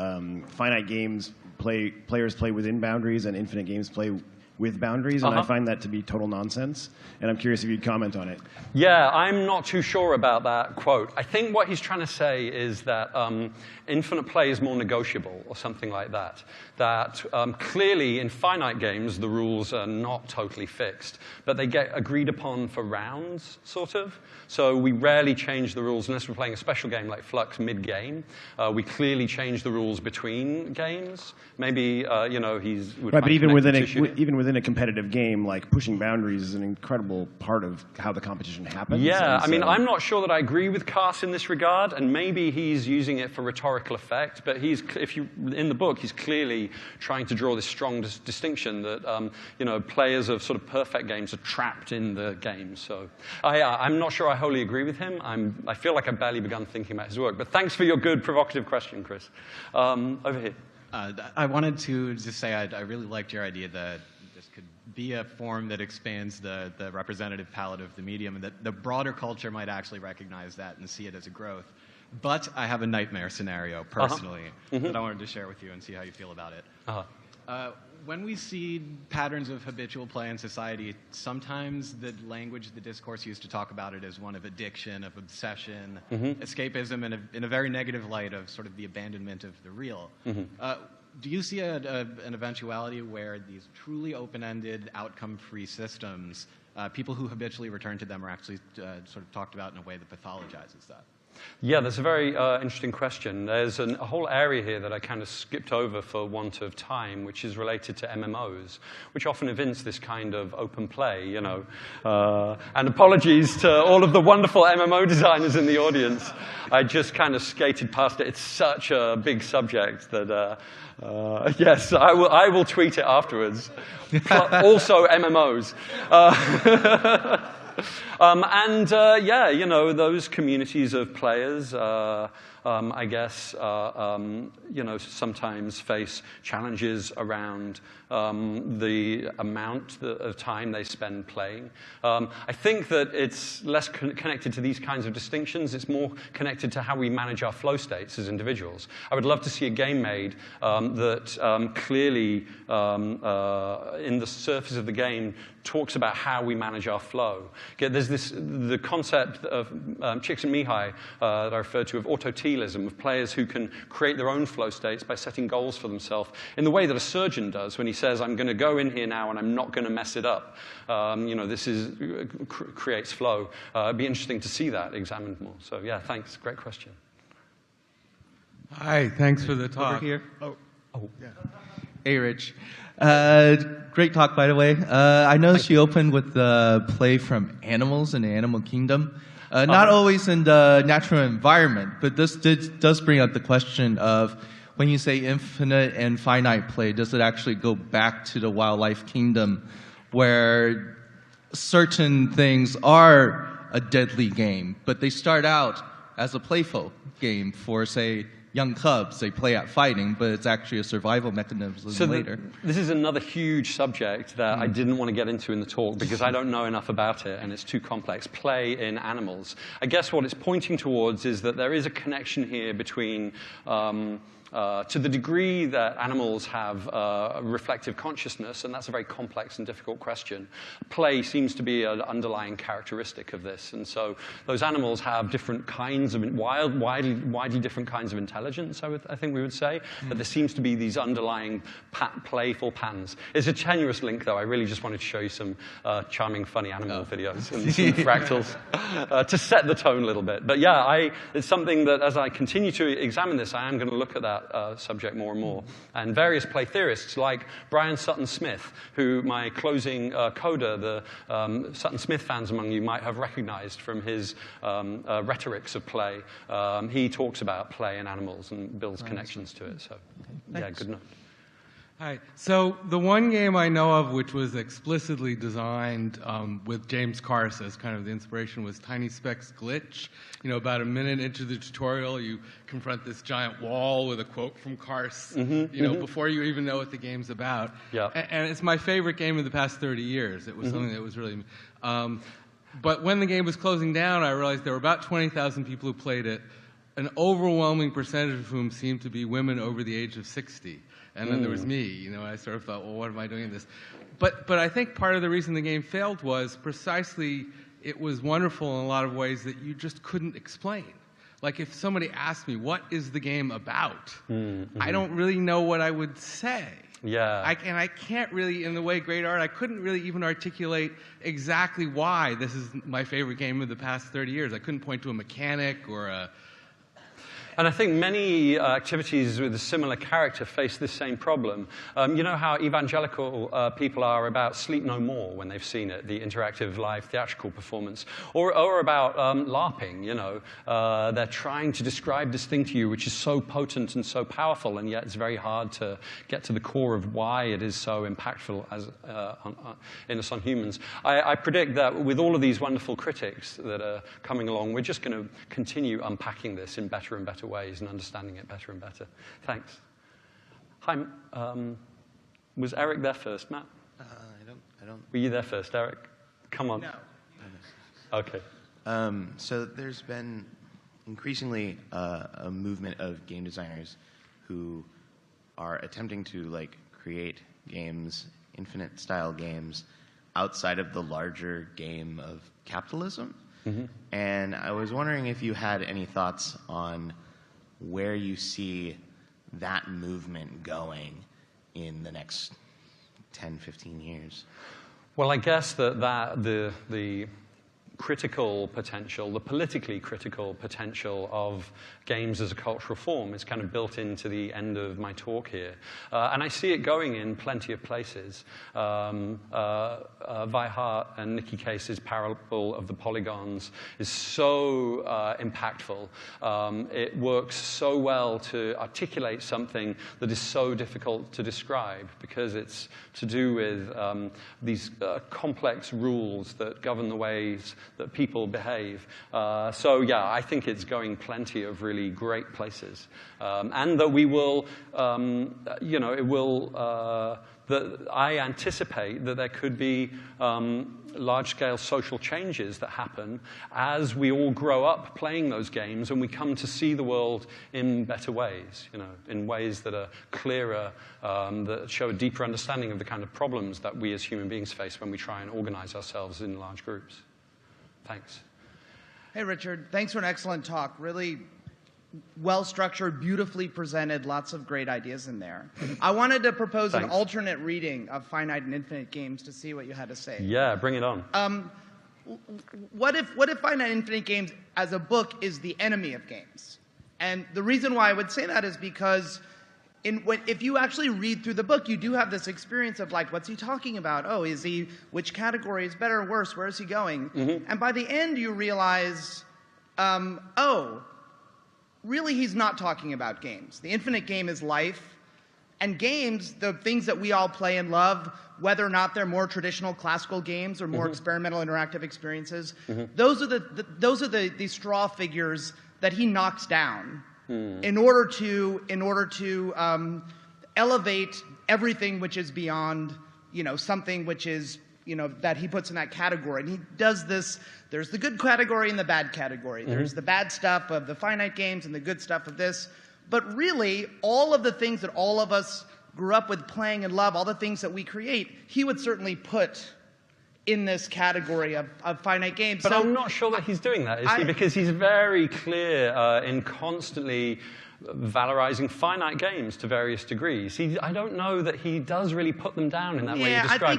Speaker 2: finite games, players play within boundaries, and infinite games play with boundaries, and I find that to be total nonsense, and I'm curious if you'd comment on it.
Speaker 1: Yeah, I'm not too sure about that quote. I think what he's trying to say is that infinite play is more negotiable, or something like that. That clearly in finite games, the rules are not totally fixed, but they get agreed upon for rounds, sort of. So we rarely change the rules unless we're playing a special game like Flux mid-game. We clearly change the rules between games. Maybe, you know,
Speaker 2: right, but even within a competitive game, like pushing boundaries is an incredible part of how the competition happens.
Speaker 1: Yeah, I mean, I'm not sure that I agree with Cass in this regard, and maybe he's using it for rhetorical effect, but in the book, he's clearly trying to draw this strong distinction that, you know, players of sort of perfect games are trapped in the game. So I'm not sure I wholly agree with him. I feel like I've barely begun thinking about his work, but thanks for your good, provocative question, Chris. Over here.
Speaker 3: I wanted to just say I really liked your idea that this could be a form that expands the representative palette of the medium, and that the broader culture might actually recognize that and see it as a growth. But I have a nightmare scenario, personally, that I wanted to share with you and see how you feel about it. When we see patterns of habitual play in society, sometimes the language, the discourse used to talk about it as one of addiction, of obsession, escapism, in a very negative light of sort of the abandonment of the real. Do you see an eventuality where these truly open-ended, outcome-free systems, people who habitually return to them are actually sort of talked about in a way that pathologizes that?
Speaker 1: Yeah, that's a very interesting question. There's a whole area here that I kind of skipped over for want of time, which is related to MMOs, which often evince this kind of open play, you know. And apologies to all of the wonderful MMO designers in the audience. I just kind of skated past it. It's such a big subject that, yes, I will tweet it afterwards. Also MMOs. Yeah, you know, those communities of players, I guess, you know, sometimes face challenges around the amount of time they spend playing. I think that it's less connected to these kinds of distinctions. It's more connected to how we manage our flow states as individuals. I would love to see a game made that clearly, in the surface of the game, talks about how we manage our flow. There's the concept of Csikszentmihalyi that I referred to of autotelism, of players who can create their own flow states by setting goals for themselves in the way that a surgeon does when he says, I'm going to go in here now and I'm not going to mess it up. You know, this creates flow. It'd be interesting to see that examined more. So yeah, thanks. Great question.
Speaker 4: Hi, thanks for the talk.
Speaker 2: Over here.
Speaker 4: Oh, yeah. Hey, Rich. Great talk, by the way. I noticed you opened with the play from animals in the animal kingdom. Not always in the natural environment, but this does bring up the question of when you say infinite and finite play, does it actually go back to the wildlife kingdom where certain things are a deadly game, but they start out as a playful game for, say, young cubs? They play at fighting, but it's actually a survival mechanism later.
Speaker 1: This is another huge subject that I didn't want to get into in the talk because I don't know enough about it and it's too complex. Play in animals. I guess what it's pointing towards is that there is a connection here between to the degree that animals have a reflective consciousness, and that's a very complex and difficult question. Play seems to be an underlying characteristic of this, and so those animals have different kinds of widely different kinds of intelligence, I think we would say, but there seems to be these underlying playful patterns. It's a tenuous link, though. I really just wanted to show you some charming, funny animal videos and some fractals to set the tone a little bit. But yeah, it's something that as I continue to examine this, I am going to look at that that subject more and more. And various play theorists like Brian Sutton Smith, who my closing coda, the Sutton Smith fans among you might have recognized from his rhetorics of play. He talks about play and animals and builds connections to it. So, yeah, good enough.
Speaker 5: Hi. So the one game I know of which was explicitly designed with James Carse as kind of the inspiration was Tiny Speck's Glitch. You know, about a minute into the tutorial, you confront this giant wall with a quote from Carse, before you even know what the game's about.
Speaker 1: Yeah.
Speaker 5: And it's my favorite game of the past 30 years. It was something that was really... but when the game was closing down, I realized there were about 20,000 people who played it, an overwhelming percentage of whom seemed to be women over the age of 60. And then there was me, I sort of thought, well, what am I doing in this? But I think part of the reason the game failed was precisely it was wonderful in a lot of ways that you just couldn't explain. Like if somebody asked me, what is the game about? I don't really know what I would say.
Speaker 1: Yeah.
Speaker 5: And I can't really, in the way great art, I couldn't really even articulate exactly why this is my favorite game of the past 30 years. I couldn't point to a mechanic or a...
Speaker 1: And I think many activities with a similar character face this same problem. You know how evangelical people are about Sleep No More when they've seen it, the interactive live theatrical performance, or about LARPing, they're trying to describe this thing to you which is so potent and so powerful, and yet it's very hard to get to the core of why it is so impactful as in us on humans. I predict that with all of these wonderful critics that are coming along, we're just going to continue unpacking this in better and better ways and understanding it better and better. Thanks. Hi, was Eric there first, Matt?
Speaker 6: I don't.
Speaker 1: Were you there first, Eric? Come on.
Speaker 6: No.
Speaker 1: Okay.
Speaker 6: So there's been increasingly a movement of game designers who are attempting to create games, infinite style games, outside of the larger game of capitalism. And I was wondering if you had any thoughts on where you see that movement going in the next 10, 15 years.
Speaker 1: Well, I guess that the critical potential, the politically critical potential of games as a cultural form is kind of built into the end of my talk here. And I see it going in plenty of places. Weihart and Nicky Case's Parable of the Polygons is so impactful. It works so well to articulate something that is so difficult to describe because it's to do with these complex rules that govern the ways that people behave. So yeah, I think it's going plenty of really great places. And that we will, it will, that I anticipate that there could be large-scale social changes that happen as we all grow up playing those games and we come to see the world in better ways, in ways that are clearer, that show a deeper understanding of the kind of problems that we as human beings face when we try and organize ourselves in large groups. Thanks.
Speaker 7: Hey, Richard. Thanks for an excellent talk. Really well-structured, beautifully presented, lots of great ideas in there. I wanted to propose an alternate reading of Finite and Infinite Games to see what you had to say.
Speaker 1: Yeah, bring it on.
Speaker 7: What if Finite and Infinite Games as a book is the enemy of games? And the reason why I would say that is because if you actually read through the book, you do have this experience of what's he talking about? Oh, which category is better or worse? Where is he going? And by the end, you realize, really he's not talking about games. The infinite game is life. And games, the things that we all play and love, whether or not they're more traditional classical games or more experimental interactive experiences, those are the straw figures that he knocks down. In order to elevate everything which is beyond, something which is, that he puts in that category. And he does this. There's the good category and the bad category. There's the bad stuff of the finite games and the good stuff of this. But really, all of the things that all of us grew up with playing and love, all the things that we create, he would certainly put in this category of finite games.
Speaker 1: But I'm not sure that he's doing that, is he? Because he's very clear in constantly valorizing finite games to various degrees. I don't know that he does really put them down in that way you described.
Speaker 7: I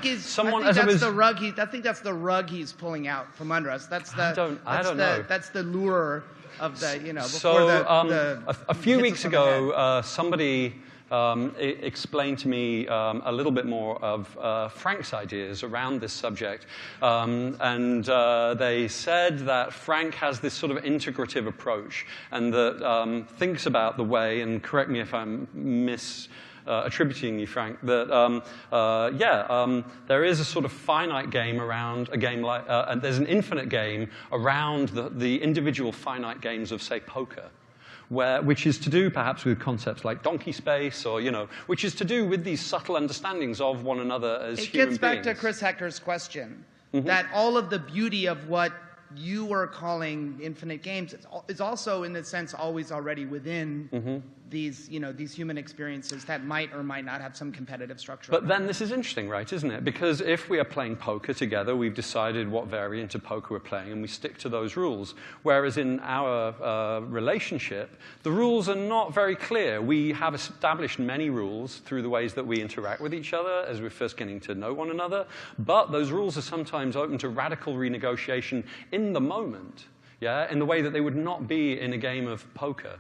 Speaker 7: think that's the rug he's pulling out from under us. I don't know. That's the lure of the,
Speaker 1: a few weeks ago, somebody explained to me a little bit more of Frank's ideas around this subject. And they said that Frank has this sort of integrative approach and that thinks about the way, and correct me if I'm attributing you, Frank, that, there is a sort of finite game around a game like, and there's an infinite game around the individual finite games of, say, poker. Which is to do perhaps with concepts like donkey space, or which is to do with these subtle understandings of one another as human beings.
Speaker 7: It gets back to Chris Hector's question, that all of the beauty of what you were calling infinite games is also, in a sense, always already within these human experiences that might or might not have some competitive structure.
Speaker 1: But then this is interesting, right, isn't it? Because if we are playing poker together, we've decided what variant of poker we're playing, and we stick to those rules. Whereas in our relationship, the rules are not very clear. We have established many rules through the ways that we interact with each other as we're first getting to know one another, but those rules are sometimes open to radical renegotiation in the moment, in the way that they would not be in a game of poker.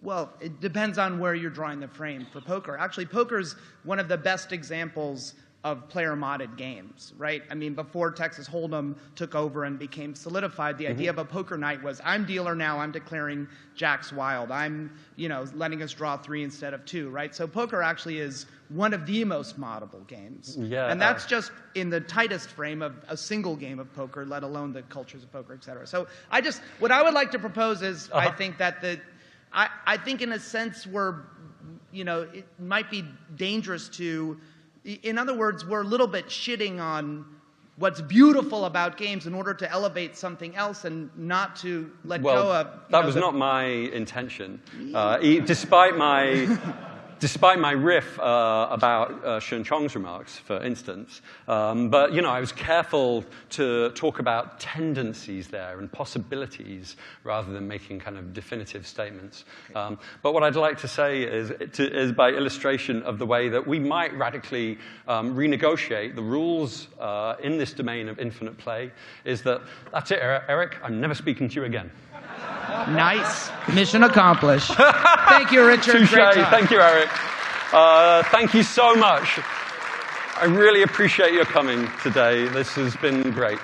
Speaker 7: Well, it depends on where you're drawing the frame for poker. Actually, poker's one of the best examples of player-modded games, right? I mean, before Texas Hold'em took over and became solidified, the idea of a poker night was, I'm dealer now, I'm declaring Jack's wild. I'm, letting us draw 3 instead of 2, right? So poker actually is one of the most moddable games.
Speaker 1: Yeah,
Speaker 7: and that's just in the tightest frame of a single game of poker, let alone the cultures of poker, et cetera. So what I would like to propose is, I think that I think in a sense it might be dangerous to, in other words, we're a little bit shitting on what's beautiful about games in order to elevate something else and not to let go of...
Speaker 1: that was not my intention. Despite my riff about Shen Chong's remarks, for instance. But, I was careful to talk about tendencies there and possibilities rather than making kind of definitive statements. But what I'd like to say is by illustration of the way that we might radically renegotiate the rules in this domain of infinite play, is that's it, Eric. I'm never speaking to you again.
Speaker 7: Nice. Mission accomplished. Thank you, Richard.
Speaker 1: Touché.
Speaker 7: Great talk.
Speaker 1: Thank you, Eric. Thank you so much. I really appreciate your coming today. This has been great.